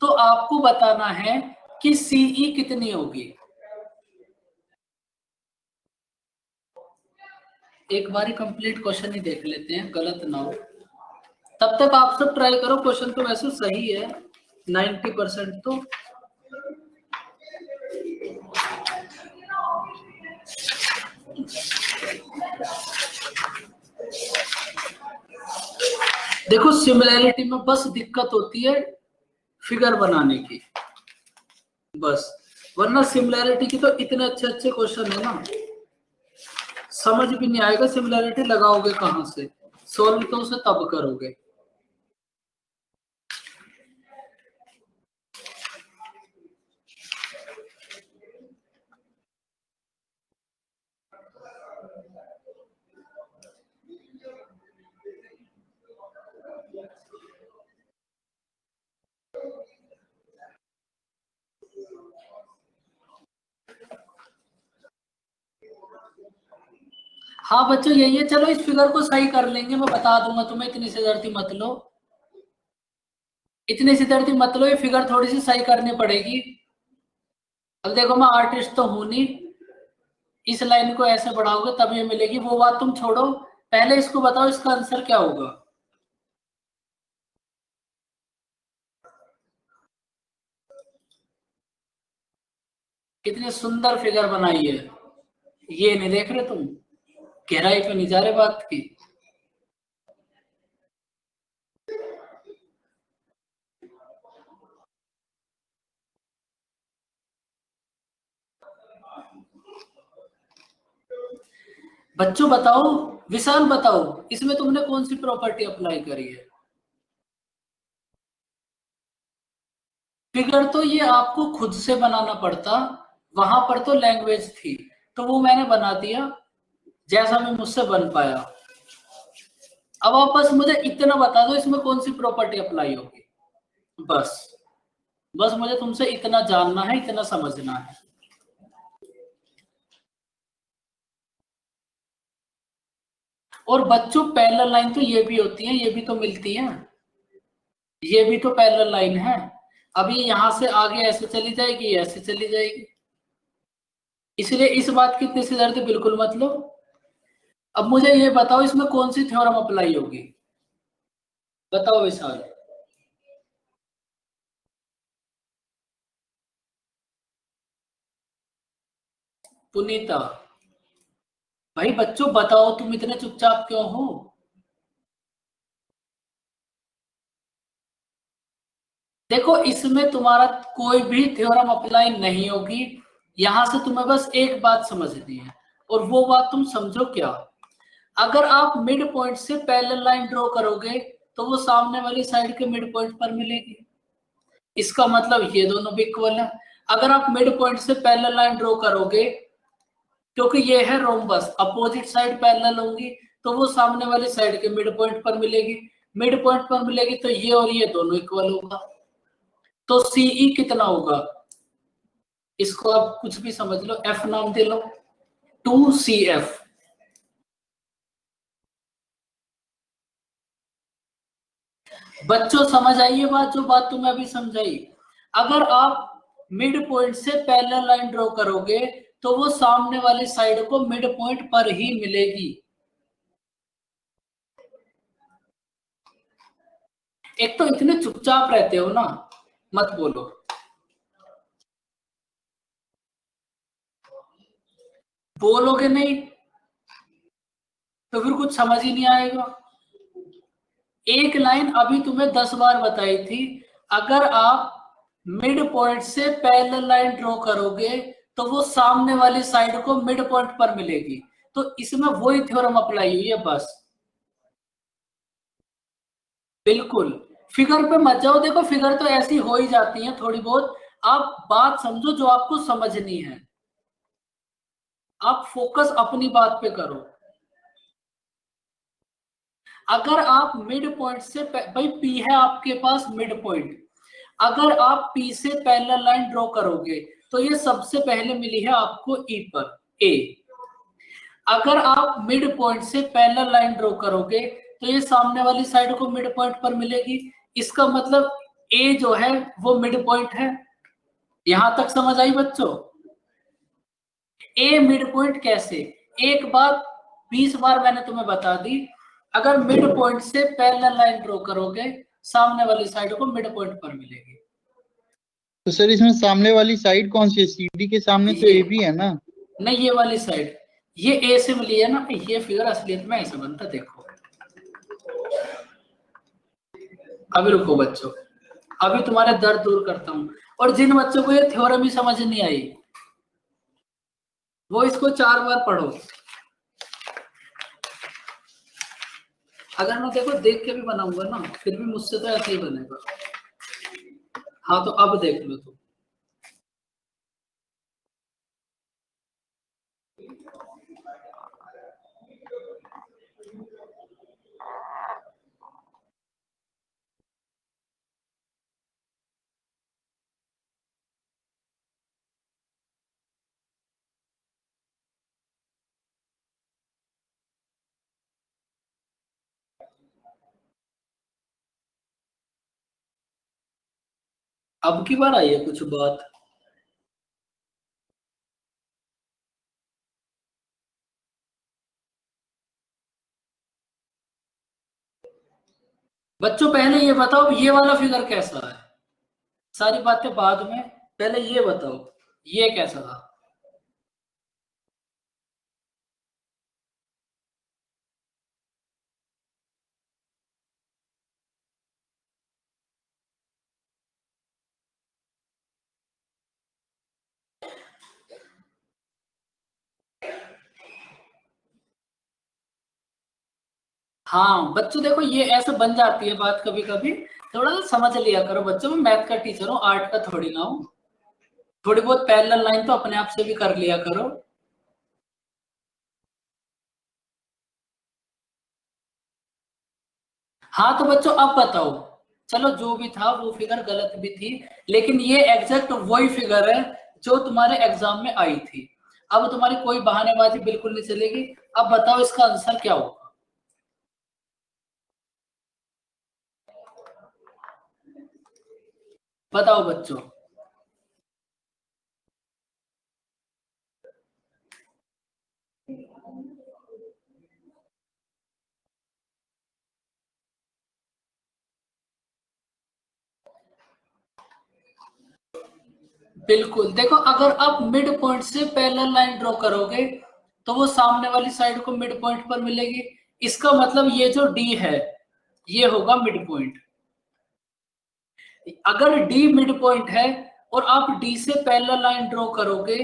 तो आपको बताना है कि CE कितनी होगी। एक बार कंप्लीट क्वेश्चन ही देख लेते हैं, गलत ना हो। तब तक आप सब ट्राई करो, क्वेश्चन तो वैसे सही है 90% तो। देखो सिमिलैरिटी में बस दिक्कत होती है फिगर बनाने की, बस, वरना सिमिलैरिटी की तो इतने अच्छे अच्छे क्वेश्चन है ना, समझ भी नहीं आएगा सिमिलैरिटी लगाओगे कहां से, सॉल्व तो उसे तब करोगे। हाँ बच्चों यही है, चलो इस फिगर को सही कर लेंगे, मैं बता दूंगा तुम्हें, इतनी सिरदर्दी मत लो, इतनी सिरदर्दी मत लो, ये फिगर थोड़ी सी सही करनी पड़ेगी। अब देखो मैं आर्टिस्ट तो हूं नहीं, इस लाइन को ऐसे बढ़ाओगे तब ये मिलेगी, वो बात तुम छोड़ो, पहले इसको बताओ इसका आंसर क्या होगा। कितनी सुंदर फिगर बनाई है, ये नहीं देख रहे तुम, गहराई पे नहीं जा रहे बात की। बच्चों बताओ, विशाल बताओ, इसमें तुमने कौन सी प्रॉपर्टी अप्लाई करी है। फिगर तो ये आपको खुद से बनाना पड़ता, वहां पर तो लैंग्वेज थी, तो वो मैंने बना दिया जैसा भी मुझसे बन पाया। अब आप बस मुझे इतना बता दो इसमें कौन सी प्रॉपर्टी अप्लाई होगी, बस, बस मुझे तुमसे इतना जानना है, इतना समझना है। और बच्चों पैरेलल लाइन तो ये भी होती है, ये भी तो मिलती है, ये भी तो पैरेलल लाइन है। अभी यहां से आगे ऐसे चली जाएगी, ऐसे चली जाएगी, इसलिए इस बात की इतनी सी दर्द बिल्कुल मत लो। अब मुझे ये बताओ इसमें कौन सी थ्योरम अप्लाई होगी, बताओ विशाल। पुनीता, भाई बच्चों बताओ, तुम इतने चुपचाप क्यों हो? देखो इसमें तुम्हारा कोई भी थ्योरम अप्लाई नहीं होगी, यहां से तुम्हें बस एक बात समझनी है, और वो बात तुम समझो क्या। अगर आप मिड पॉइंट से पैरेलल लाइन ड्रॉ करोगे तो वो सामने वाली साइड के मिड पॉइंट पर मिलेगी, इसका मतलब ये दोनों भी इक्वल है। अगर आप मिड पॉइंट से पैरेलल लाइन ड्रॉ करोगे, क्योंकि ये है रोम्बस, अपोजिट साइड पैरेलल होंगी, तो वो सामने वाली साइड के मिड पॉइंट पर मिलेगी, मिड पॉइंट पर मिलेगी तो ये और ये दोनों इक्वल होगा, तो सीई कितना होगा, इसको आप कुछ भी समझ लो, एफ नाम दे लो, 2CF। बच्चों समझ आई ये बात, जो बात तुम्हें अभी समझाई। अगर आप मिड पॉइंट से पैरेलल लाइन ड्रॉ करोगे तो वो सामने वाली साइड को मिड पॉइंट पर ही मिलेगी। एक तो इतने चुपचाप रहते हो ना, मत बोलो। बोलोगे नहीं तो फिर कुछ समझ ही नहीं आएगा। एक लाइन अभी तुम्हें 10 बार बताई थी, अगर आप मिड पॉइंट से पैरेलल लाइन ड्रॉ करोगे तो वो सामने वाली साइड को मिड पॉइंट पर मिलेगी, तो इसमें वही थ्योरम अप्लाई हुई है बस। बिल्कुल फिगर पे मत जाओ, देखो फिगर तो ऐसी हो ही जाती है थोड़ी बहुत, आप बात समझो जो आपको समझनी है, आप फोकस अपनी बात पे करो। अगर आप मिड पॉइंट से, भाई पी है आपके पास मिड पॉइंट, अगर आप पी से पैरेलल लाइन ड्रॉ करोगे तो ये सबसे पहले मिली है आपको ई पर, ए। अगर आप मिड पॉइंट से पैरेलल लाइन ड्रॉ करोगे तो ये सामने वाली साइड को मिड पॉइंट पर मिलेगी, इसका मतलब ए जो है वो मिड पॉइंट है। यहां तक समझ आई बच्चों? ए मिड पॉइंट कैसे, एक बात 20 बार मैंने तुम्हें बता दी, अगर मिड पॉइंट से पैरेलल लाइन ड्रॉ करोगे सामने वाली साइड को मिड पॉइंट पर मिलेगी। तो सर इसमें सामने वाली साइड कौन सी है? सीडी के सामने तो ए भी है ना? नहीं, ये वाली साइड, ये ए से मिली है ना, ये फिगर असलियत में ऐसे बनता, देखो। अभी रुको बच्चों, अभी तुम्हारे दर्द दूर करता हूं, और जिन बच्चों को ये थ्योरम ही समझ नहीं आई वो इसको 4 बार पढ़ो। अगर मैं देखो देख के भी बनाऊंगा ना फिर भी मुझसे तो ऐसे ही बनेगा। हाँ तो अब देख लो तुम। अब की बार आई है कुछ बात। बच्चों पहले ये बताओ ये वाला फिगर कैसा है, सारी बातें बाद में, पहले ये बताओ ये कैसा था। हाँ बच्चों देखो ये ऐसे बन जाती है बात कभी कभी, थोड़ा सा समझ लिया करो बच्चों, मैं मैथ का टीचर हूँ, आर्ट का थोड़ी ना हूँ। थोड़ी बहुत पैरेलल लाइन तो अपने आप से भी कर लिया करो। हाँ तो बच्चों अब बताओ, चलो जो भी था वो फिगर गलत भी थी, लेकिन ये एग्जैक्ट वही फिगर है जो तुम्हारे एग्जाम में आई थी। अब तुम्हारी कोई बहानेबाजी बिल्कुल नहीं चलेगी। अब बताओ इसका आंसर क्या होगा। बताओ बच्चों। बिल्कुल, देखो अगर आप मिड पॉइंट से पैरेलल लाइन ड्रॉ करोगे तो वो सामने वाली साइड को मिड पॉइंट पर मिलेगी। इसका मतलब ये जो डी है ये होगा मिड पॉइंट। अगर डी मिड पॉइंट है और आप डी से पैरेलल लाइन ड्रॉ करोगे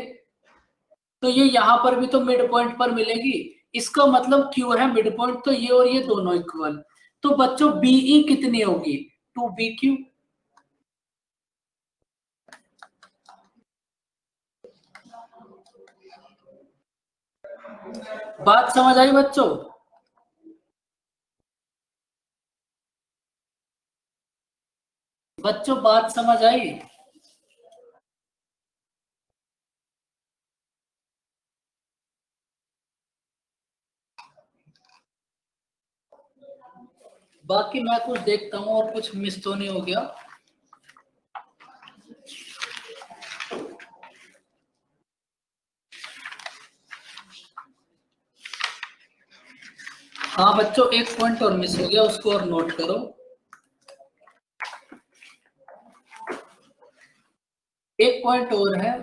तो ये यहां पर भी तो मिड पॉइंट पर मिलेगी। इसका मतलब क्यू है मिड पॉइंट, तो ये और ये दोनों इक्वल। तो बच्चों बीई कितनी होगी? 2BQ। बात समझ आई बच्चों? बच्चों बात समझ आई? बाकी मैं कुछ देखता हूँ और कुछ मिस तो नहीं हो गया। हाँ बच्चों, एक पॉइंट और मिस हो गया, उसको और नोट करो। एक पॉइंट और है।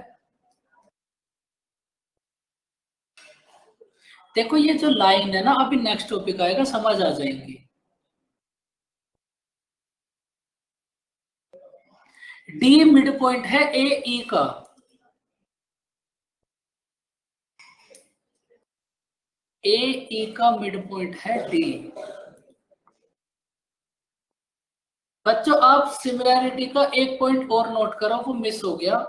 देखो ये जो लाइन है ना, अभी नेक्स्ट टॉपिक आएगा, समझ आ जाएंगी। डी मिड पॉइंट है ए ई का। ए ई का मिड पॉइंट है डी। बच्चों आप सिमिलैरिटी का एक पॉइंट और नोट करो, वो मिस हो गया।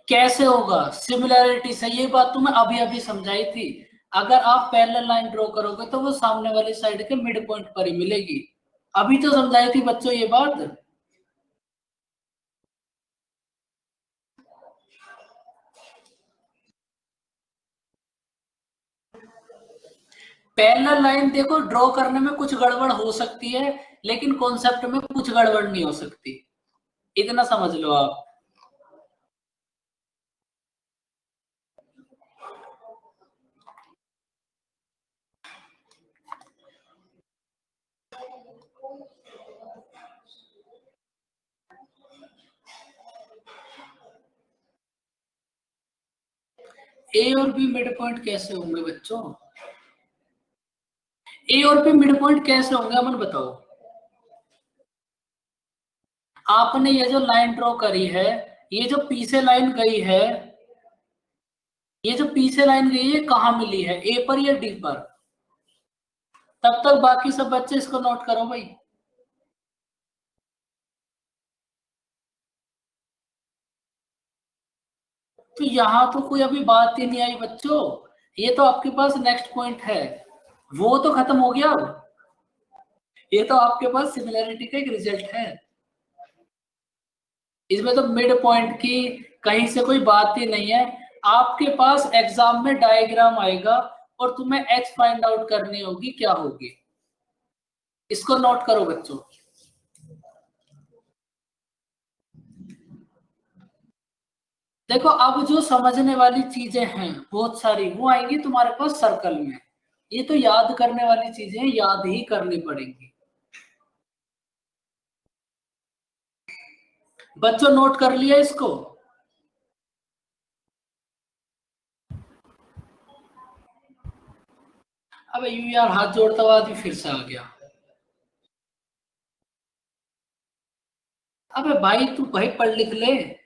कैसे होगा सिमिलैरिटी से? ये बात तो मैं अभी अभी समझाई थी। अगर आप पैरेलल लाइन ड्रॉ करोगे तो वो सामने वाली साइड के मिड पॉइंट पर ही मिलेगी। अभी तो समझाई थी बच्चों ये बात। पैरेलल लाइन देखो ड्रॉ करने में कुछ गड़बड़ हो सकती है, लेकिन कॉन्सेप्ट में कुछ गड़बड़ नहीं हो सकती, इतना समझ लो आप। ए और बी मिड पॉइंट कैसे होंगे बच्चों? ए और बी मिड पॉइंट कैसे होंगे, अमन बताओ। आपने ये जो लाइन ड्रॉ करी है, ये जो पी से लाइन गई है, ये जो पी से लाइन गई है, ये कहां मिली है, ए पर या डी पर? तब तक बाकी सब बच्चे इसको नोट करो भाई। तो यहां तो कोई अभी बात ही नहीं आई बच्चों। ये तो आपके पास नेक्स्ट पॉइंट है, वो तो खत्म हो गया अब। ये तो आपके पास सिमिलैरिटी का एक रिजल्ट है। इसमें तो मिड पॉइंट की कहीं से कोई बात ही नहीं है। आपके पास एग्जाम में डायग्राम आएगा और तुम्हें एच फाइंड आउट करनी होगी, क्या होगी। इसको नोट करो बच्चों। देखो अब जो समझने वाली चीजें हैं बहुत सारी, वो आएंगी तुम्हारे पास सर्कल में। ये तो याद करने वाली चीजें याद ही करनी पड़ेंगी। बच्चों नोट कर लिया इसको? अबे यू यार, हाथ जोड़ता हुआ आदमी फिर से आ गया। अबे भाई तू भाई पढ़ लिख ले।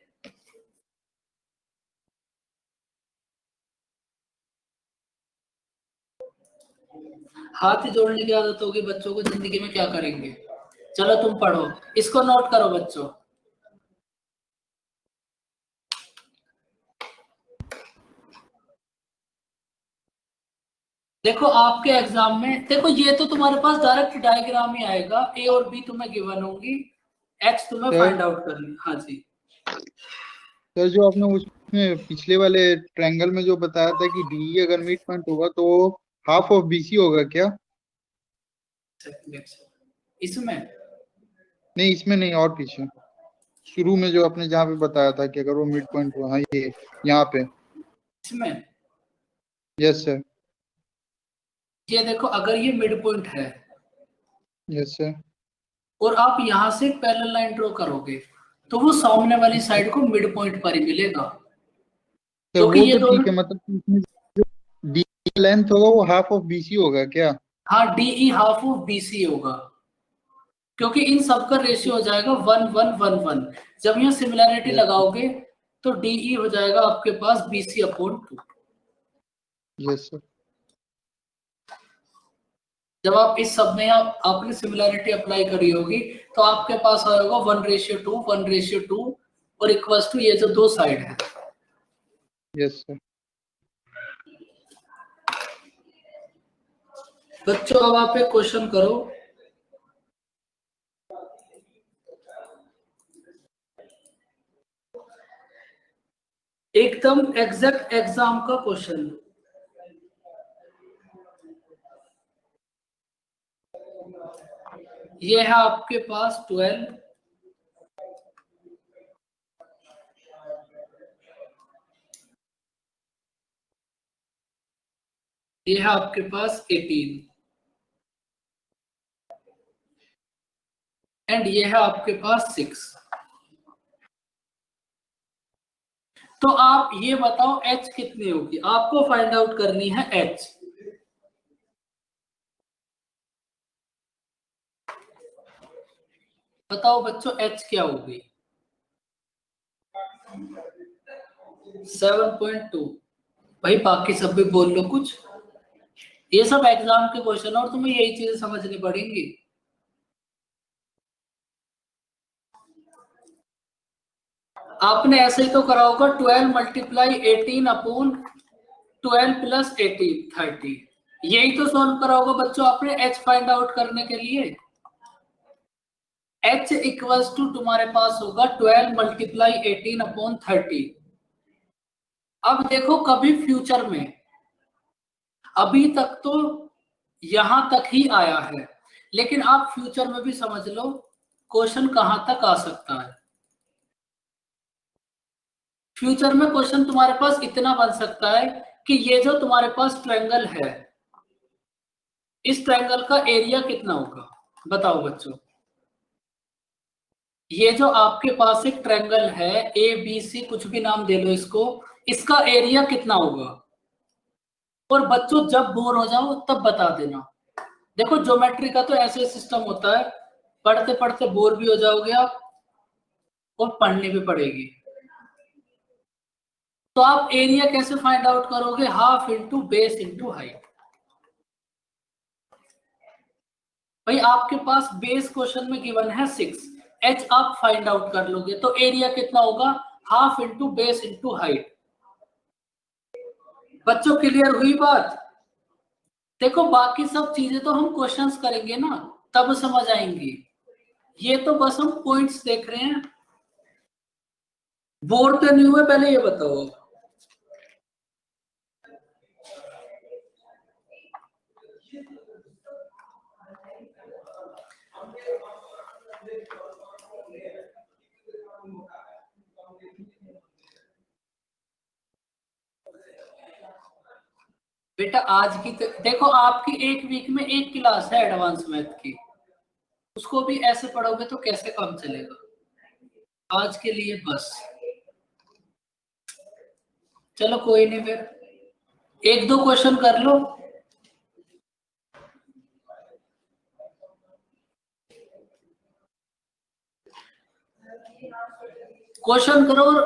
हाथ ही जोड़ने की आदत होगी बच्चों को, जिंदगी में क्या करेंगे। चलो तुम पढ़ो, इसको नोट करो बच्चों। देखो आपके एग्जाम में, देखो ये तो तुम्हारे पास डायरेक्ट डायग्राम ही आएगा, ए और बी तुम्हें गिवन होंगी, एच तुम्हें सर फाइंड आउट करनी। हाँ जी। सर जो आपने उसमें पिछले वाले ट्रायंगल में जो बताया था कि डी अगर मिड पॉइंट होगा तो हाफ ऑफ बीसी होगा क्या? इसमें नहीं इसमें नहीं, और पीछे शुरू में जो आपने जहाँ पे बताया था कि अगर वो मिड पॉइंट हुआ, हाँ ये यहाँ पे। इसमें यस सर। ये देखो, अगर ये मिड पॉइंट है यस सर। और आप यहां से पैरेलल लाइन ड्रॉ करोगे तो वो सामने वाली साइड को मिड पॉइंट पर ही मिलेगा, सर क्योंकि वो ये तो ठीक दोनों। है, मतलब कि इसमें जो डी लेंथ होगा वो हाफ ऑफ बीसी होगा क्या? हाँ, डीई हाफ ऑफ बीसी होगा, क्योंकि इन सब का रेशियो हो जाएगा 1 1 1 1। जब ये सिमिलैरिटी यस लगाओगे तो डीई हो जाएगा आपके पास बीसी अपॉन 2। Yes sir. जब आप इस सब में आपने सिमिलैरिटी अप्लाई करी होगी तो आपके पास आएगा 1:2 1:2 और इक्वल्स टू ये जो दो साइड है। Yes sir. बच्चों अब आप एक क्वेश्चन करो। एकदम एग्जैक्ट एग्जाम का क्वेश्चन। ये है आपके पास 12, ये है आपके पास 18 एंड ये है आपके पास 6। तो आप ये बताओ h कितनी होगी, आपको फाइंड आउट करनी है h। बताओ बच्चों h क्या होगी? 7.2। भाई बाकी सब भी बोल लो कुछ, ये सब एग्जाम के क्वेश्चन और तुम्हें यही चीजें समझनी पड़ेंगी। आपने ऐसे ही तो करा होगा, 12 मल्टीप्लाई 18 अपॉन 12 प्लस 18 30। यही तो सॉल्व करा होगा बच्चों आपने h फाइंड आउट करने के लिए। h इक्वल्स टू तुम्हारे पास होगा 12 मल्टीप्लाई 18 अपॉन 30। अब देखो कभी फ्यूचर में, अभी तक तो यहां तक ही आया है, लेकिन आप फ्यूचर में भी समझ लो क्वेश्चन कहां तक आ सकता है। फ्यूचर में क्वेश्चन तुम्हारे पास इतना बन सकता है कि ये जो तुम्हारे पास ट्रायंगल है, इस ट्रायंगल का एरिया कितना होगा? बताओ बच्चों, ये जो आपके पास एक ट्रायंगल है ए बी सी, कुछ भी नाम दे लो इसको, इसका एरिया कितना होगा? और बच्चों जब बोर हो जाओ तब बता देना। देखो ज्योमेट्री का तो ऐसे सिस्टम होता है, पढ़ते पढ़ते बोर भी हो जाओगे आप और पढ़नी भी पड़ेगी। तो आप एरिया कैसे फाइंड आउट करोगे? Half into base into height. भाई आपके पास बेस क्वेश्चन में गिवन है 6, एच आप फाइंड आउट कर लोगे तो एरिया कितना होगा? Half into base into height. बच्चों क्लियर हुई बात? देखो बाकी सब चीजें तो हम क्वेश्चंस करेंगे ना, तब समझ आएंगी। ये तो बस हम पॉइंट्स देख रहे हैं। बोर तो नहीं हुए पहले ये बताओ। बेटा आज की देखो, आपकी एक वीक में एक क्लास है एडवांस मैथ की, उसको भी ऐसे पढ़ोगे तो कैसे काम चलेगा? आज के लिए बस। चलो कोई नहीं, फिर एक दो क्वेश्चन कर लो। क्वेश्चन करो और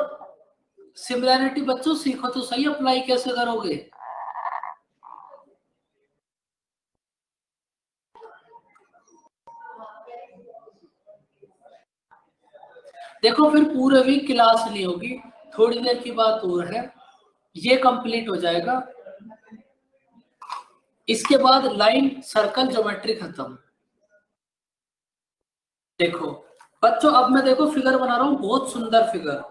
सिमिलैरिटी बच्चों सीखो तो सही, अप्लाई कैसे करोगे? देखो फिर पूरे वीक क्लास नहीं होगी, थोड़ी देर की बात और है, ये कंप्लीट हो जाएगा, इसके बाद लाइन, सर्कल, ज्योमेट्री खत्म। देखो बच्चों, अब मैं देखो फिगर बना रहा हूं, बहुत सुंदर फिगर।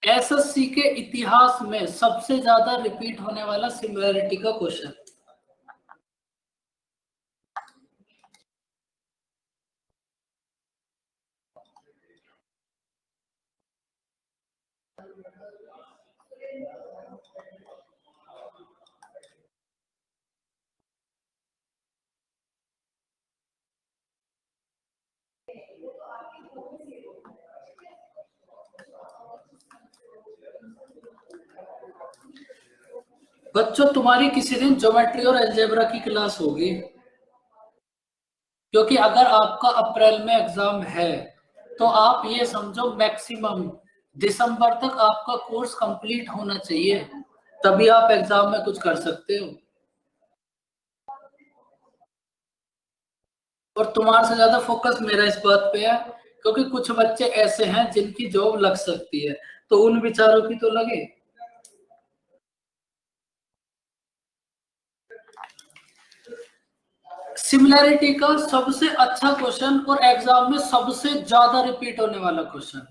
एसएससी के इतिहास में सबसे ज्यादा रिपीट होने वाला सिमिलैरिटी का क्वेश्चन। बच्चों तुम्हारी किसी दिन ज्योमेट्री और अलजेब्रा की क्लास होगी, क्योंकि अगर आपका अप्रैल में एग्जाम है तो आप ये समझो मैक्सिमम दिसंबर तक आपका कोर्स कंप्लीट होना चाहिए, तभी आप एग्जाम में कुछ कर सकते हो। और तुम्हारे से ज्यादा फोकस मेरा इस बात पे है, क्योंकि कुछ बच्चे ऐसे हैं जिनकी जॉब लग सकती है, तो उन बेचारों की तो लगे। सिमिलैरिटी का सबसे अच्छा क्वेश्चन और एग्जाम में सबसे ज्यादा रिपीट होने वाला क्वेश्चन।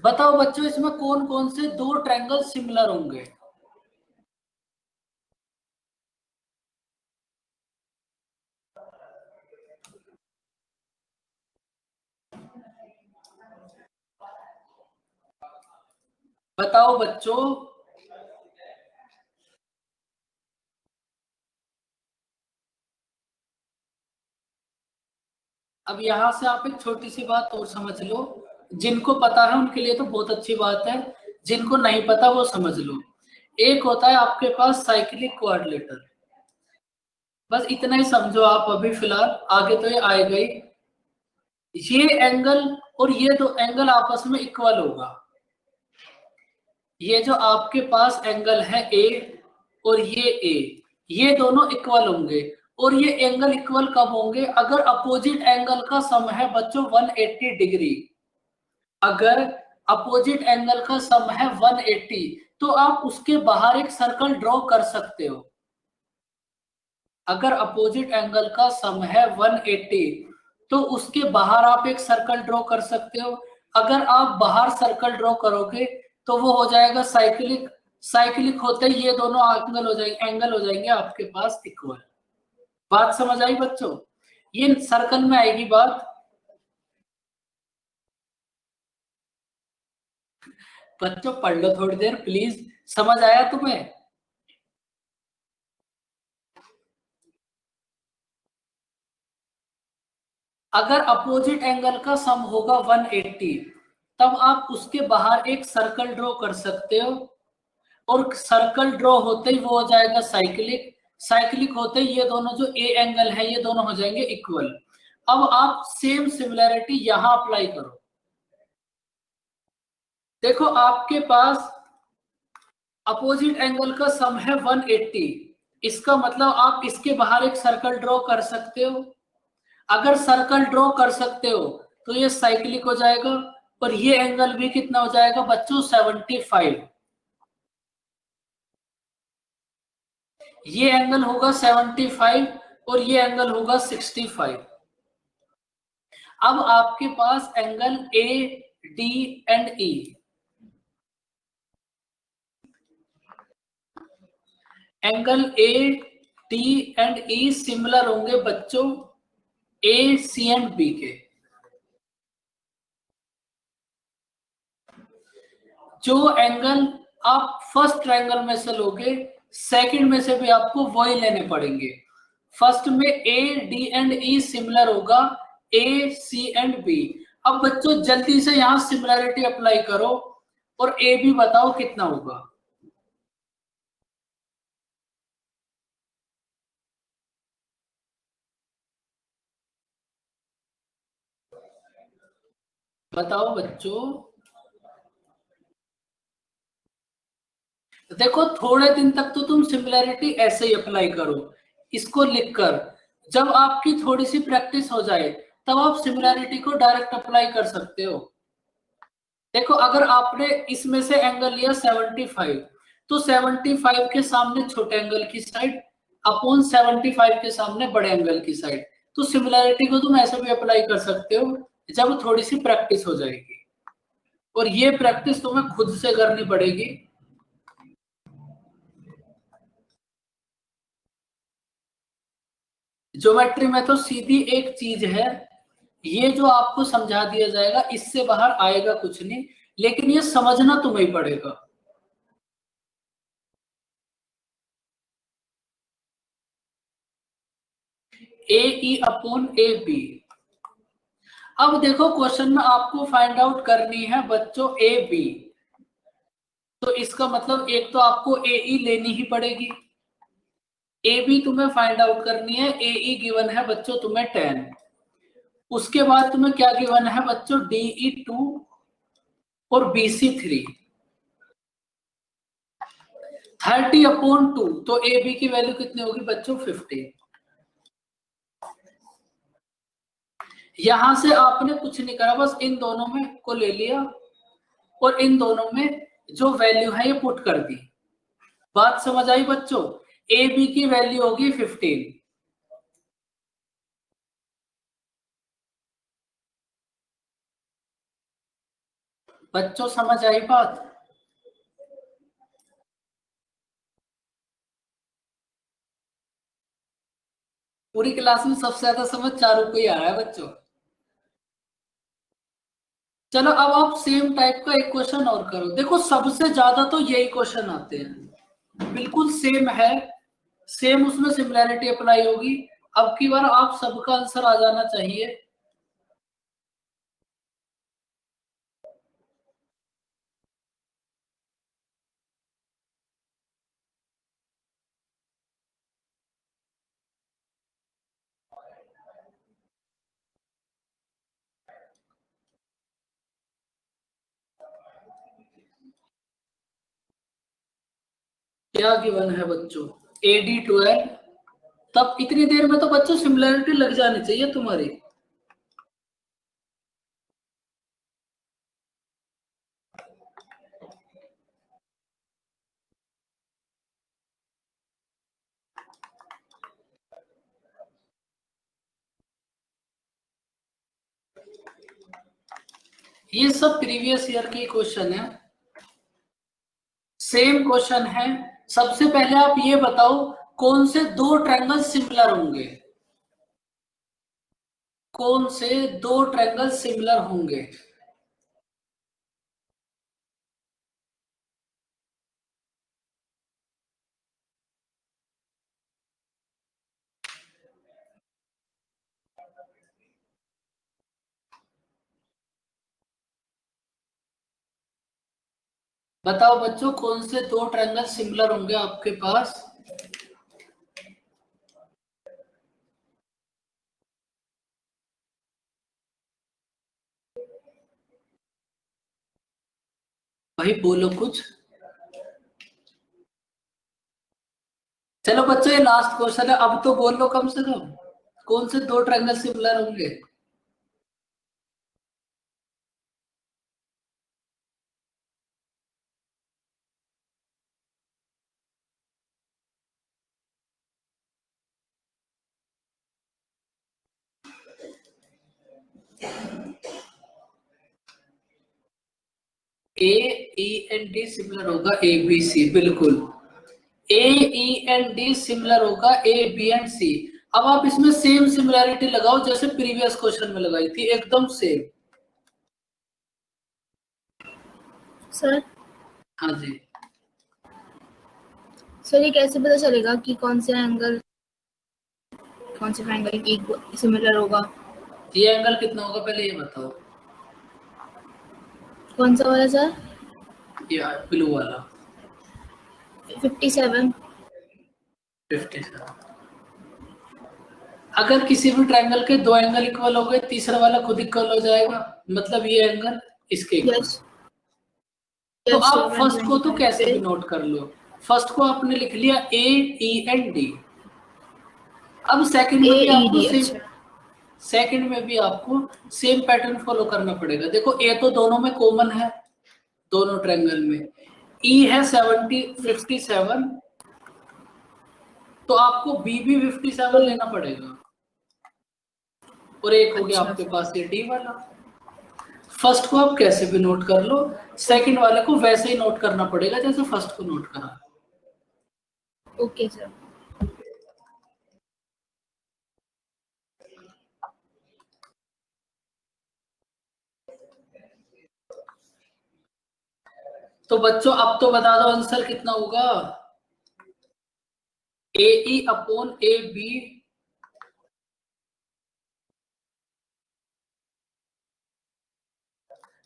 बताओ बच्चों, इसमें कौन कौन से दो ट्रायंगल सिमिलर होंगे? बताओ बच्चों। अब यहां से आप एक छोटी सी बात और समझ लो, जिनको पता है उनके लिए तो बहुत अच्छी बात है, जिनको नहीं पता वो समझ लो। एक होता है आपके पास साइक्लिक क्वाड्रिलेटरल, बस इतना ही समझो आप अभी फिलहाल, आगे तो ये आएगा ही। ये एंगल और ये दो एंगल आपस में इक्वल होगा। ये जो आपके पास एंगल है ए और ये ये दोनों इक्वल होंगे। और ये एंगल इक्वल कब होंगे? अगर अपोजिट एंगल का सम है बच्चों 180 डिग्री। अगर अपोजिट एंगल का सम है 180, तो आप उसके बाहर एक सर्कल ड्रॉ कर सकते हो। अगर अपोजिट एंगल का सम है 180, तो उसके बाहर आप एक सर्कल ड्रॉ कर सकते हो। अगर आप बाहर सर्कल ड्रॉ करोगे तो वो हो जाएगा साइक्लिक। साइक्लिक होते ही ये दोनों एंगल हो जाएंगे आपके पास इक्वल। बात समझ आई बच्चों? ये सर्कल में आएगी बात। बच्चों पढ़ लो थोड़ी देर प्लीज, समझ आया तुम्हें? अगर अपोजिट एंगल का सम होगा 180, तब आप उसके बाहर एक सर्कल ड्रॉ कर सकते हो। और सर्कल ड्रॉ होते ही वो हो जाएगा साइक्लिक। साइक्लिक होते ही ये दोनों जो ए एंगल है ये दोनों हो जाएंगे इक्वल। अब आप सेम सिमिलैरिटी यहां अप्लाई करो। देखो आपके पास अपोजिट एंगल का सम है 180, इसका मतलब आप इसके बाहर एक सर्कल ड्रॉ कर सकते हो। अगर सर्कल ड्रॉ कर सकते हो तो ये साइक्लिक हो जाएगा। और ये एंगल भी कितना हो जाएगा बच्चों? 75। ये एंगल होगा 75 और ये एंगल होगा 65। अब आपके पास angle A D and E, angle A D and E similar होंगे बच्चों ए सी एंड बी के। जो एंगल आप फर्स्ट ट्रायंगल में से लोगे, सेकंड में से भी आपको वही लेने पड़ेंगे। फर्स्ट में ए डी एंड ई सिमिलर होगा ए सी एंड बी। अब बच्चों जल्दी से यहां सिमिलरिटी अप्लाई करो और ए भी बताओ कितना होगा। बताओ बच्चों। देखो थोड़े दिन तक तो तुम सिमिलरिटी ऐसे ही अप्लाई करो, इसको लिखकर। जब आपकी थोड़ी सी प्रैक्टिस हो जाए तब आप सिमिलरिटी को डायरेक्ट अप्लाई कर सकते हो। देखो अगर आपने इसमें से एंगल लिया 75, तो 75 के सामने छोटे एंगल की साइड अपॉन 75 के सामने बड़े एंगल की साइड। तो सिमिलैरिटी को तुम ऐसे भी अप्लाई कर सकते हो जब थोड़ी सी प्रैक्टिस हो जाएगी, और ये प्रैक्टिस तुम्हें खुद से करनी पड़ेगी। ज्योमेट्री में तो सीधी एक चीज है, ये जो आपको समझा दिया जाएगा इससे बाहर आएगा कुछ नहीं, लेकिन ये समझना तुम्हें ही पड़ेगा। ए ई अपॉन ए बी। अब देखो क्वेश्चन में आपको फाइंड आउट करनी है बच्चों ए बी, तो इसका मतलब एक तो आपको ए ई लेनी ही पड़ेगी, ए बी तुम्हें फाइंड आउट करनी है। ए ई गिवन है बच्चों तुम्हें 10, उसके बाद तुम्हें क्या गिवन है बच्चों डी ई 2 और बी सी 3, 30 अपॉन 2, तो ए बी की वैल्यू कितनी होगी बच्चों 50। यहां से आपने कुछ नहीं करा, बस इन दोनों में को ले लिया और इन दोनों में जो वैल्यू है ये पुट कर दी। बात समझ आई बच्चों? ए बी की वैल्यू होगी 15। बच्चों समझ आई बात? पूरी क्लास में सबसे ज्यादा समझ चारों को ही आ रहा है बच्चों। चलो अब आप सेम टाइप का एक क्वेश्चन और करो। देखो सबसे ज्यादा तो यही क्वेश्चन आते हैं, बिल्कुल सेम है, सेम उसमें सिमिलैरिटी अप्लाई होगी। अब की बार आप सबका आंसर आ जाना चाहिए। क्या गिवन है बच्चों? AD 12। तब इतनी देर में तो बच्चों सिमिलैरिटी लग जानी चाहिए तुम्हारी। ये सब प्रीवियस ईयर के क्वेश्चन है, सेम क्वेश्चन है। सबसे पहले आप ये बताओ कौन से दो ट्रायंगल सिमिलर होंगे, कौन से दो ट्रायंगल सिमिलर होंगे? बताओ बच्चों कौन से दो ट्रायंगल सिमिलर होंगे आपके पास? भाई बोलो कुछ। चलो बच्चों ये लास्ट क्वेश्चन है, अब तो बोल लो कम से कम, कौन से दो ट्रायंगल सिमिलर होंगे? ए ई एंड डी सिमिलर होगा ए बी सी, बिल्कुल। ए ई एंड डी सिमिलर होगा ए बी एंड सी। अब आप इसमें सेम सिमिलैरिटी लगाओ जैसे प्रीवियस क्वेश्चन में लगाई थी, एकदम सेम। सर हाँ जी सर ये कैसे पता चलेगा कि कौन से ट्रायंगल की सिमिलर होगा? ये एंगल कितना होगा पहले ये बताओ। कौन सा वाला सर? ये ब्लू वाला 57। 57। अगर किसी भी ट्रायंगल के दो एंगल इक्वल हो गए, तीसरा वाला खुद इक्वल हो जाएगा, मतलब ये एंगल इसके इक्वल। यस तो आप फर्स्ट को तो कैसे भी नोट कर लो, फर्स्ट को आपने लिख लिया ए ई एंड डी। अब सेकंड में भी आपको सेम, सेकंड में भी आपको सेम पैटर्न फॉलो करना पड़ेगा। देखो ए तो दोनों में कॉमन है, दोनों ट्रायंगल में। ई है 57, तो आपको बी भी 57 लेना पड़ेगा। और एक हो गया अच्छा। आपके पास ये डी वाला। फर्स्ट को आप कैसे भी नोट कर लो, सेकंड वाले को वैसे ही नोट करना पड़ेगा जैसे फर्स्ट को नोट करा। Okay sir. तो बच्चों अब तो बता दो आंसर कितना होगा। ए ई अपॉन ए बी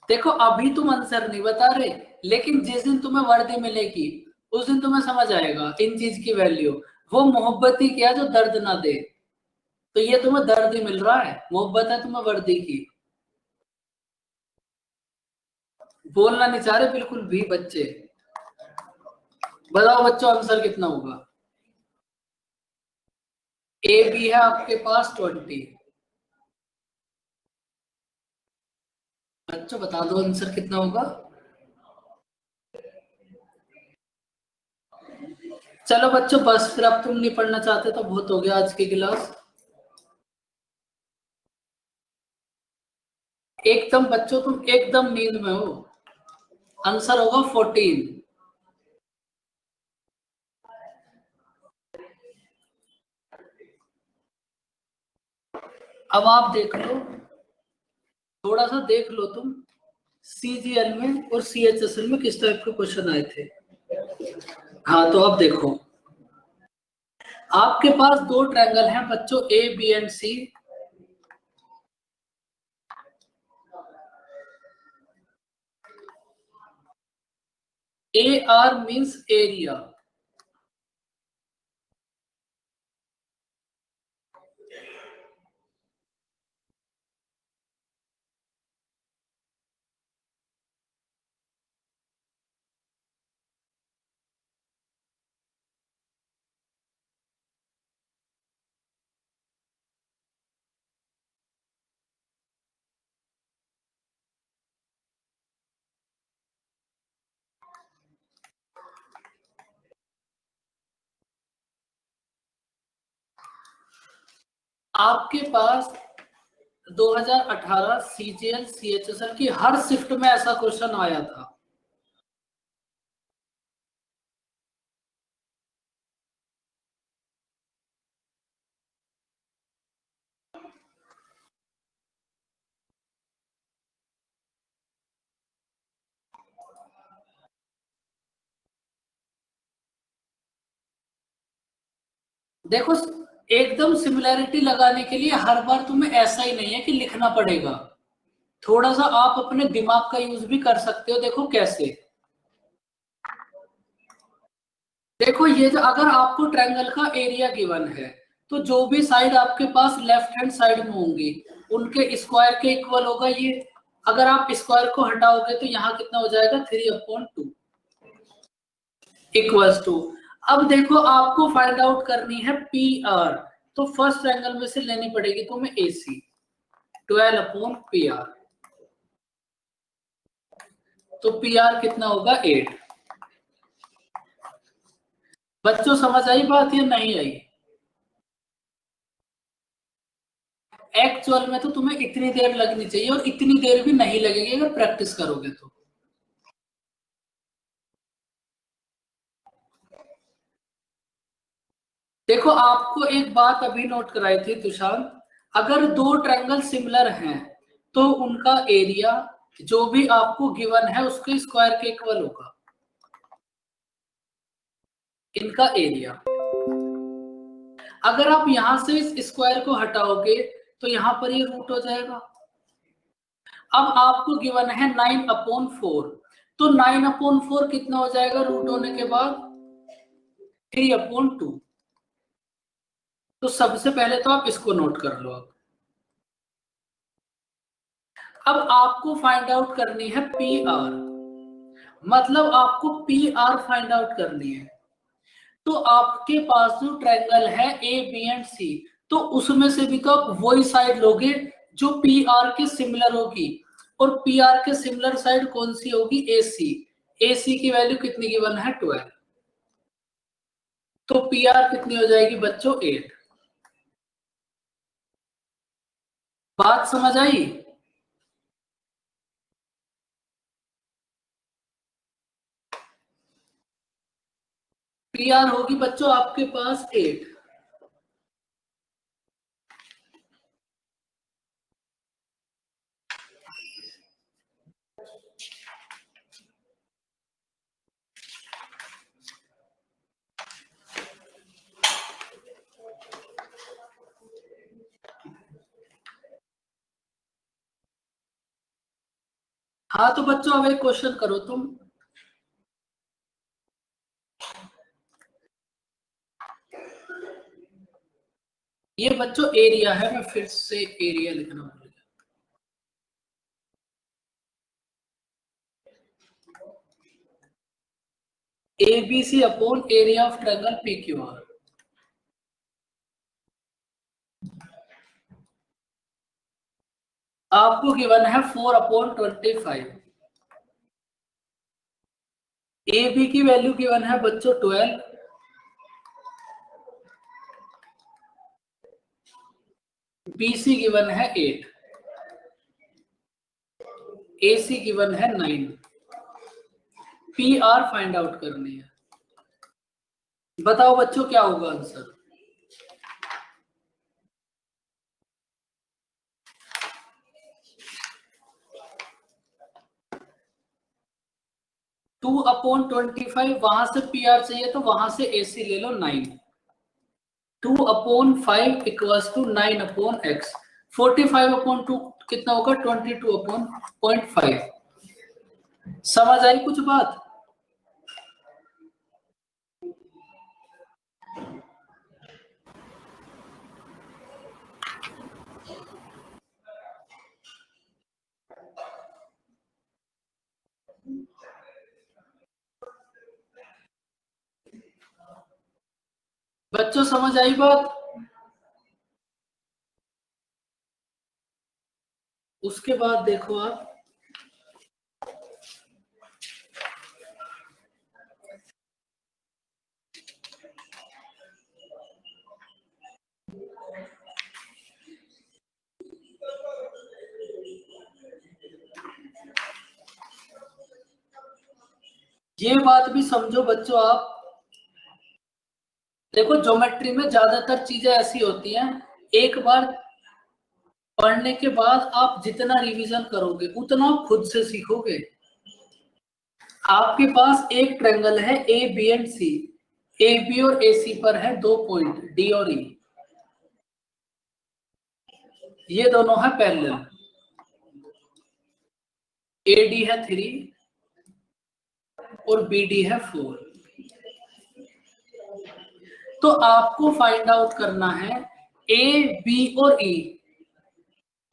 देखो अभी तुम आंसर नहीं बता रहे, लेकिन जिस दिन तुम्हें वर्दी मिलेगी उस दिन तुम्हें समझ आएगा इन चीज की वैल्यू। वो मोहब्बत ही क्या जो दर्द ना दे, तो ये तुम्हें दर्द ही मिल रहा है, मोहब्बत है तुम्हें वर्दी की। बोलना नहीं चाह रहे बिल्कुल भी बच्चे। बताओ बच्चों आंसर कितना होगा। ए बी है आपके पास 20। बच्चों बता दो आंसर कितना होगा। चलो बच्चों बस फिर अब तुम नहीं पढ़ना चाहते तो बहुत हो गया आज की क्लास। एकदम बच्चों तुम एकदम नींद में हो। आंसर होगा 14। अब आप देख लो, थोड़ा सा देख लो तुम सीजीएल में और सीएचएसएल में किस टाइप के क्वेश्चन आए थे। हाँ तो अब देखो आपके पास दो ट्रायंगल हैं बच्चों, A B and C. A R means area, आपके पास 2018 सीजीएल सीएचएसएल की हर शिफ्ट में ऐसा क्वेश्चन आया था। देखो एकदम सिमिलैरिटी लगाने के लिए हर बार तुम्हें ऐसा ही नहीं है कि लिखना पड़ेगा, थोड़ा सा आप अपने दिमाग का यूज भी कर सकते हो। देखो कैसे, देखो ये जो अगर आपको ट्रायंगल का एरिया गिवन है तो जो भी साइड आपके पास लेफ्ट हैंड साइड में होंगी उनके स्क्वायर के इक्वल होगा ये। अगर आप स्क्वायर को हटाओगे तो यहाँ कितना हो जाएगा 3/2 इक्वल्स टू। अब देखो आपको फाइंड आउट करनी है पी आर, तो फर्स्ट ट्रायंगल में से लेनी पड़ेगी तुम्हें एसी 12/PR। तो पी आर कितना होगा 8। बच्चों समझ आई बात या नहीं आई। एक्चुअल में तो तुम्हें इतनी देर लगनी चाहिए और इतनी देर भी नहीं लगेगी अगर प्रैक्टिस करोगे तो। देखो आपको एक बात अभी नोट कराई थी तुषार, अगर दो ट्रायंगल सिमिलर हैं तो उनका एरिया जो भी आपको गिवन है उसके स्क्वायर के इक्वल होगा इनका एरिया। अगर आप यहां से इस स्क्वायर को हटाओगे तो यहां पर ये रूट हो जाएगा। अब आपको गिवन है 9/4, तो 9/4 कितना हो जाएगा रूट होने के बाद 3/2। तो सबसे पहले तो आप इसको नोट कर लो। अब आपको फाइंड आउट करनी है पी आर, मतलब आपको पी आर फाइंड आउट करनी है। तो आपके पास जो ट्रायंगल है ए बी एंड सी, तो उसमें से भी तो आप वही साइड लोगे जो पी आर के सिमिलर होगी, और पी आर के सिमिलर साइड कौन सी होगी, ए सी। ए सी की वैल्यू कितनी गिवन है, 12। तो पी आर कितनी हो जाएगी बच्चों, 8। बात समझ आई? पी आर होगी बच्चों आपके पास 8। हाँ तो बच्चों अब एक क्वेश्चन करो तुम। ये बच्चों एरिया है, मैं फिर से एरिया लिखना भूल गया। ABC upon area of triangle PQR। आपको गिवन है 4/25। AB की वैल्यू गिवन है बच्चों 12, BC गिवन है 8, AC गिवन है 9। PR फाइंड आउट करनी है। बताओ बच्चों क्या होगा आंसर। टू अपॉन 25, वहां से PR चाहिए तो वहां से AC ले लो 9। 2/5 इक्वल्स टू 9/x। 45/2 कितना होगा, 22/0.5। समझ आई कुछ बात? बच्चों समझ आई बात? उसके बाद देखो आप, ये बात भी समझो बच्चों आप। देखो ज्योमेट्री में ज्यादातर चीजें ऐसी होती हैं, एक बार पढ़ने के बाद आप जितना रिवीजन करोगे उतना खुद से सीखोगे। आपके पास एक ट्रायंगल है AB एंड C। AB और AC पर है 2 पॉइंट D और E। ये दोनों है पैरेलल। AD है 3 और BD है 4। तो आपको फाइंड आउट करना है A, B और E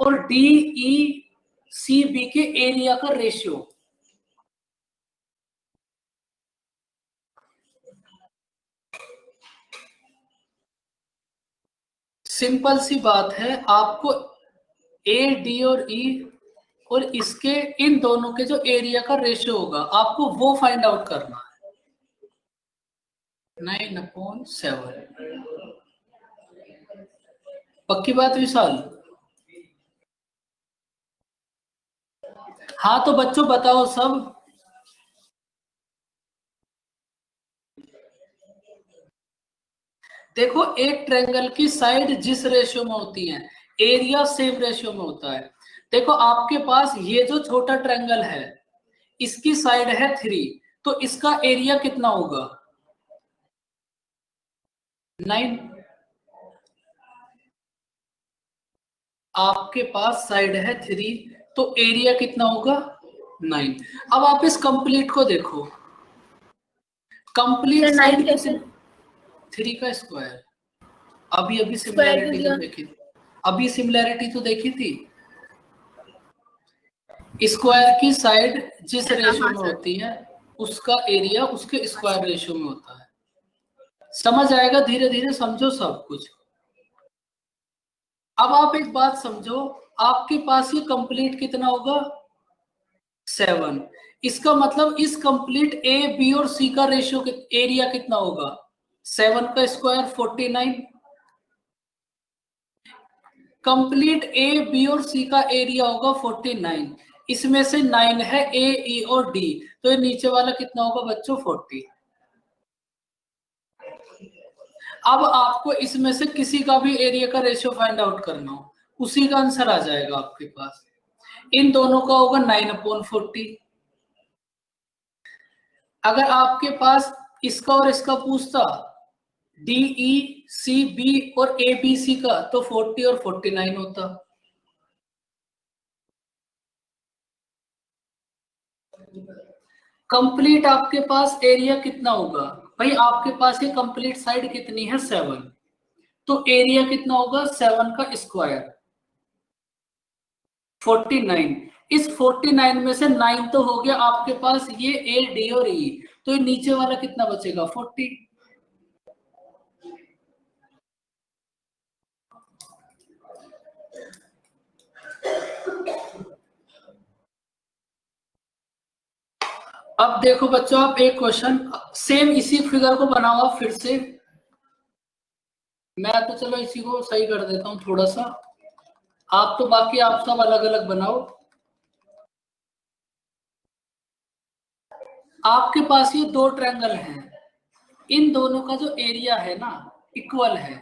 और D, E, C, B के एरिया का रेशियो। सिंपल सी बात है, आपको A, D और E और इसके इन दोनों के जो एरिया का रेशियो होगा आपको वो फाइंड आउट करना है। 9/7। पक्की बात विशाल? हाँ तो बच्चों बताओ सब। देखो एक ट्रायंगल की साइड जिस रेशियो में होती है, एरिया सेम रेशियो में होता है। देखो आपके पास ये जो छोटा ट्रायंगल है, इसकी साइड है 3, तो इसका एरिया कितना होगा, 9। आपके पास साइड है 3 तो एरिया कितना होगा, 9। अब आप इस कंप्लीट को देखो, कंप्लीट साइड कैसे, 3 का स्क्वायर। अभी सिमिलैरिटी तो देखी, अभी सिमिलैरिटी तो देखी थी। स्क्वायर की साइड जिस रेशियो में होती है उसका एरिया उसके स्क्वायर रेशियो में होता है। समझ आएगा, धीरे धीरे समझो सब कुछ। अब आप एक बात समझो, आपके पास ये कंप्लीट कितना होगा 7। इसका मतलब इस कंप्लीट ए बी और सी का रेशियो एरिया कितना होगा 7 का स्क्वायर 49। कंप्लीट ए बी और सी का एरिया होगा 49। इसमें से 9 है ए ई और डी, तो ये नीचे वाला कितना होगा बच्चों 40। अब आपको इसमें से किसी का भी एरिया का रेशियो फाइंड आउट करना हो, उसी का आंसर आ जाएगा आपके पास। इन दोनों का होगा 9/40। अगर आपके पास इसका और इसका पूछता डी ई सी बी और ए बी सी का, तो 40 और 49 होता। कंप्लीट आपके पास एरिया कितना होगा भाई, आपके पास ये कंप्लीट साइड कितनी है 7, तो एरिया कितना होगा 7 का स्क्वायर 49। इस 49 में से 9 तो हो गया आपके पास ये ए डी और ई, तो ये नीचे वाला कितना बचेगा 40। अब देखो बच्चों, आप एक क्वेश्चन सेम इसी फिगर को बनाओ आप फिर से। मैं तो चलो इसी को सही कर देता हूं थोड़ा सा, आप तो बाकी आप सब अलग अलग बनाओ। आपके पास ये दो ट्रायंगल हैं, इन दोनों का जो एरिया है ना इक्वल है।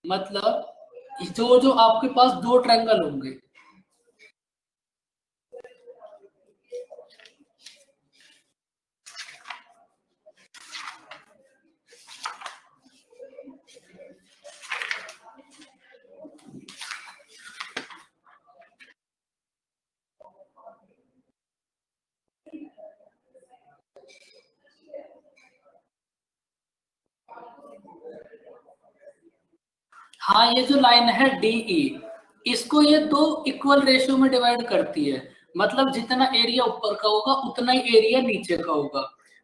मतलब जो जो आपके पास दो ट्रायंगल होंगे, हाँ ये जो लाइन है डीई, इसको ये दो इक्वल रेशियो में डिवाइड करती है। मतलब जितना एरिया ऊपर का होगा उतना ही एरिया नीचे का होगा।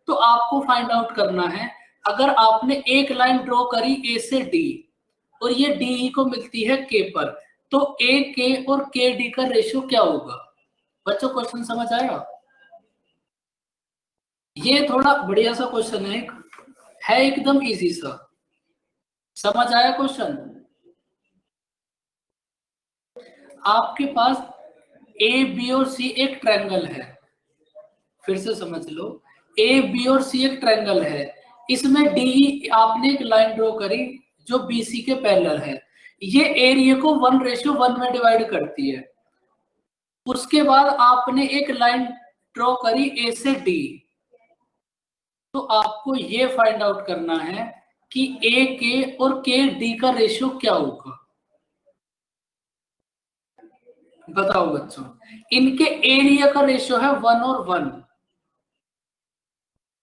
तो आपको फाइंड आउट करना है, अगर आपने एक लाइन ड्रॉ करी ए से डी और ये डीई को मिलती है के पर, तो ए के और के डी का रेशियो क्या होगा। बच्चों क्वेश्चन समझ आया? ये थोड़ा बढ़िया सा क्वेश्चन है एकदम इजी सा। समझ आया क्वेश्चन? आपके पास ए बी और सी एक ट्रायंगल है, फिर से समझ लो, ए बी और सी एक ट्रायंगल है, इसमें डी आपने एक लाइन ड्रॉ करी जो बी सी के पैरेलल है। ये एरिया को 1:1 में डिवाइड करती है। उसके बाद आपने एक लाइन ड्रॉ करी ए से डी, तो आपको ये फाइंड आउट करना है कि ए के और के डी का रेशियो क्या होगा। बताओ बच्चों, इनके एरिया का रेशियो है 1 और 1।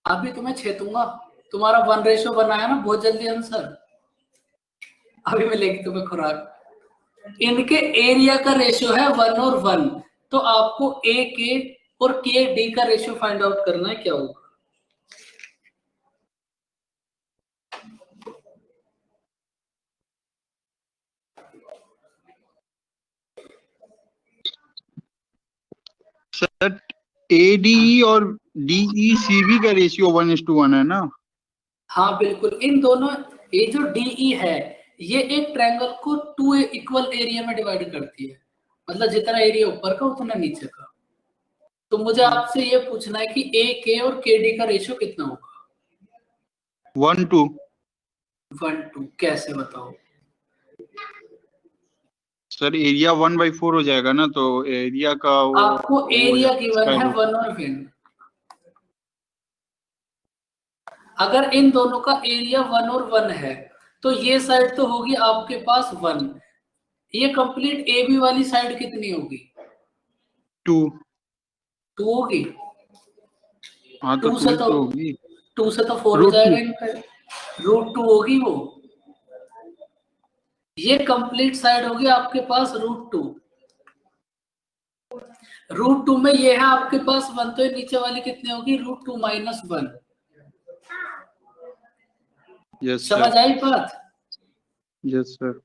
अभी तुम्हें छेतूंगा, तुम्हारा 1:1 बनाया ना बहुत जल्दी आंसर, अभी मिलेगी तुम्हें खुराक। इनके एरिया का रेशियो है 1 और 1, तो आपको ए के और के डी का रेशियो फाइंड आउट करना है क्या होगा। सर एडीई और डीई सीबी का रेशियो 1:1 है ना? हाँ बिल्कुल, इन दोनों, ये जो डीई है ये एक ट्रायंगल को 2 इक्वल एरिया में डिवाइड करती है। मतलब जितना एरिया ऊपर का उतना नीचे का। तो मुझे आपसे ये पूछना है कि ए के और के डी का रेशियो कितना होगा। 1:2। 1:2 कैसे बताओ? सर एरिया 1/4 हो जाएगा ना, तो एरिया का आपको एरिया गिवन है 1 और 1। अगर इन दोनों का एरिया 1 और 1 है, तो ये साइड तो होगी आपके पास 1। ये कंप्लीट ए बी वाली साइड कितनी होगी 2 होगी। हाँ तो 2 से 2 तो होगी। 2 से तो 4 हो जाएगा इनका, √2 होगी वो। ये कंप्लीट साइड होगी आपके पास √2। √2 में ये है आपके पास 1, तो ये नीचे वाली कितनी होगी √2 - 1। यस समझ सर। आई बात? Yes sir.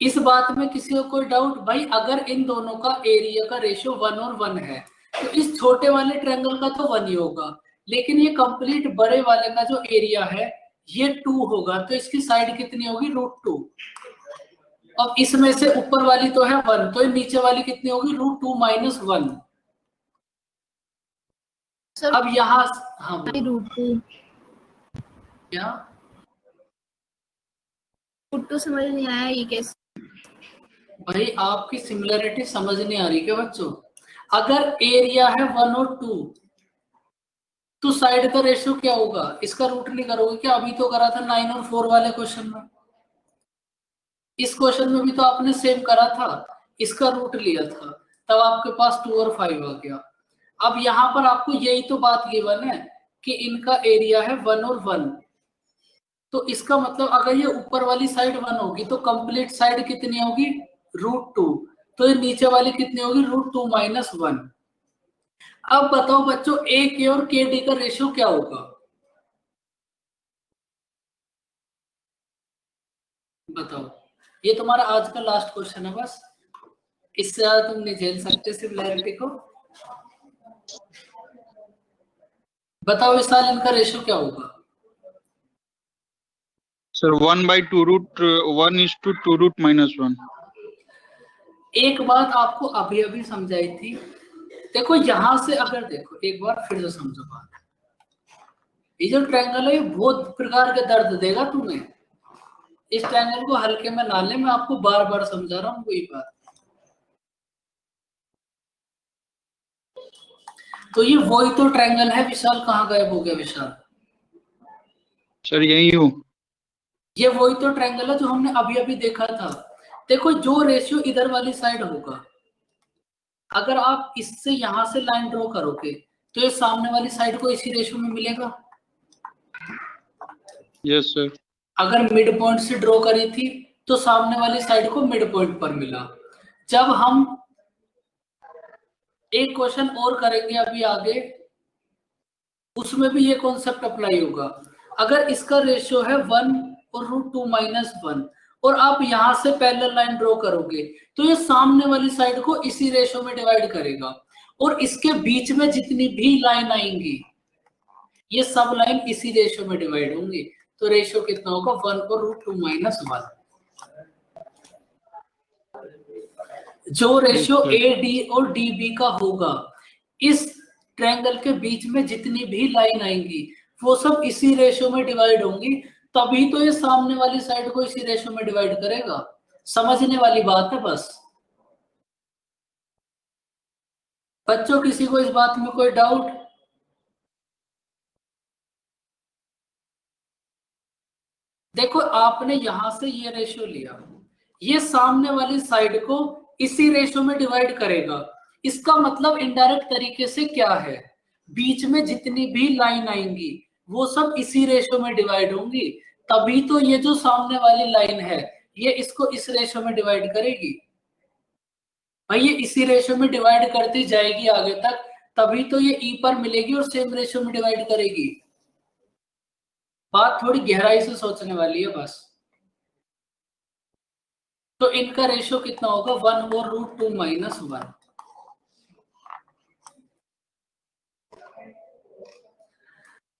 इस बात में किसी को कोई डाउट? भाई अगर इन दोनों का एरिया का रेशियो 1 और 1 है तो इस छोटे वाले ट्रायंगल का तो 1 ही होगा, लेकिन ये कंप्लीट बड़े वाले का जो एरिया है ये 2 होगा, तो इसकी साइड कितनी होगी? √2। अब इसमें से ऊपर वाली तो है 1, तो नीचे वाली कितनी होगी? √2 - 1। सर अब यहाँ हाँ बोलो। √2 क्या √2 समझ नहीं आया, ये कैसे? भाई आपकी सिमिलरिटी समझ नहीं आ रही क्या बच्चों? अगर एरिया है 1 और 2 तो साइड का रेशियो क्या होगा? इसका रूट नहीं करोगे क्या? अभी तो करा था 9 और 4 वाले क्वेश्चन में। इस क्वेश्चन में भी तो आपने सेम करा था, इसका रूट लिया था, तब आपके पास 2 और 5 आ गया। अब यहाँ पर आपको यही तो बात गिवन है कि इनका एरिया है 1 और 1, तो इसका मतलब अगर ये ऊपर वाली साइड 1 होगी तो कंप्लीट साइड कितनी होगी? √2। तो ये नीचे वाली कितनी होगी? √2 - 1। अब बताओ बच्चों ए के और के डी का रेशियो क्या होगा? बताओ, ये तुम्हारा आज का लास्ट क्वेश्चन है बस, इससे ज्यादा तुम नहीं झेल सकते सिमिलैरिटी को। बताओ इस साल इनका रेशियो क्या होगा? सर 1/2√1:2√-1। एक बात आपको अभी अभी समझाई थी, देखो यहां से अगर देखो एक बार फिर से समझो बात। ये जो ट्रायंगल है ये बहुत प्रकार के दर्द देगा तुम्हें, इस ट्रायंगल को हल्के में ना ले, मैं आपको बार बार समझा रहा हूँ वही बात। तो ये वही तो ट्रायंगल है। विशाल कहाँ गायब हो गया? विशाल सर यही हूँ। ये वही तो ट्रायंगल है जो हमने अभी अभी देखा था। देखो जो रेशियो इधर वाली साइड होगा, अगर आप इससे यहां से लाइन ड्रॉ करोगे तो ये सामने वाली साइड को इसी रेशियो में मिलेगा। Yes sir. अगर मिड पॉइंट से ड्रॉ करी थी तो सामने वाली साइड को मिड पॉइंट पर मिला। जब हम एक क्वेश्चन और करेंगे अभी आगे, उसमें भी ये कॉन्सेप्ट अप्लाई होगा। अगर इसका रेशियो है 1 और √2 - 1 और आप यहां से पैरेलल लाइन ड्रॉ करोगे तो ये सामने वाली साइड को इसी रेशियो में डिवाइड करेगा, और इसके बीच में जितनी भी लाइन आएंगी ये सब लाइन इसी रेशियो में डिवाइड होंगी। तो रेशियो कितना होगा? 1 और √2 - 1। जो रेशियो ए डी और डी बी का होगा, इस ट्रायंगल के बीच में जितनी भी लाइन आएंगी वो सब इसी रेशियो में डिवाइड होंगी, तभी तो ये सामने वाली साइड को इसी रेशियो में डिवाइड करेगा। समझने वाली बात है बस। बच्चों किसी को इस बात में कोई डाउट? देखो आपने यहां से ये रेशियो लिया, ये सामने वाली साइड को इसी रेशियो में डिवाइड करेगा। इसका मतलब इनडायरेक्ट तरीके से क्या है? बीच में जितनी भी लाइन आएंगी वो सब इसी रेशियो में डिवाइड होंगी, तभी तो ये जो सामने वाली लाइन है ये इसको इस रेशियो में डिवाइड करेगी। भाई ये इसी रेशियो में डिवाइड करती जाएगी आगे तक, तभी तो ये ई पर मिलेगी और सेम रेशियो में डिवाइड करेगी। बात थोड़ी गहराई से सोचने वाली है बस। तो इनका रेशियो कितना होगा? 1 और √2 - 1।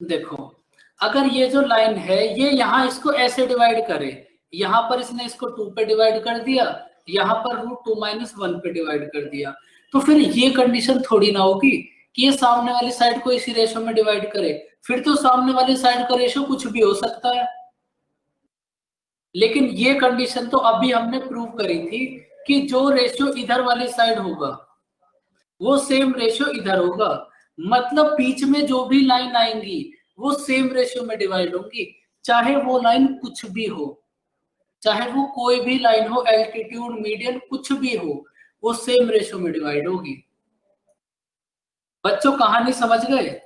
देखो अगर ये जो लाइन है ये यहाँ इसको ऐसे डिवाइड करे, यहाँ पर इसने इसको 2 पे डिवाइड कर दिया, यहाँ पर √2 - 1 पे डिवाइड कर दिया, तो फिर ये कंडीशन थोड़ी ना होगी कि ये सामने वाली साइड को इसी रेशियो में डिवाइड करे। फिर तो सामने वाली साइड का रेशियो कुछ भी हो सकता है। लेकिन ये कंडीशन तो अभी हमने प्रूव करी थी कि जो रेशियो इधर वाली साइड होगा वो सेम रेशियो इधर होगा, मतलब बीच में जो भी लाइन आएंगी वो सेम रेशियो में डिवाइड होंगी, चाहे वो लाइन कुछ भी हो, चाहे वो कोई भी लाइन हो, एल्टीट्यूड, मीडियन, कुछ भी हो, वो सेम रेशियो में डिवाइड होगी। बच्चों कहानी समझ गए?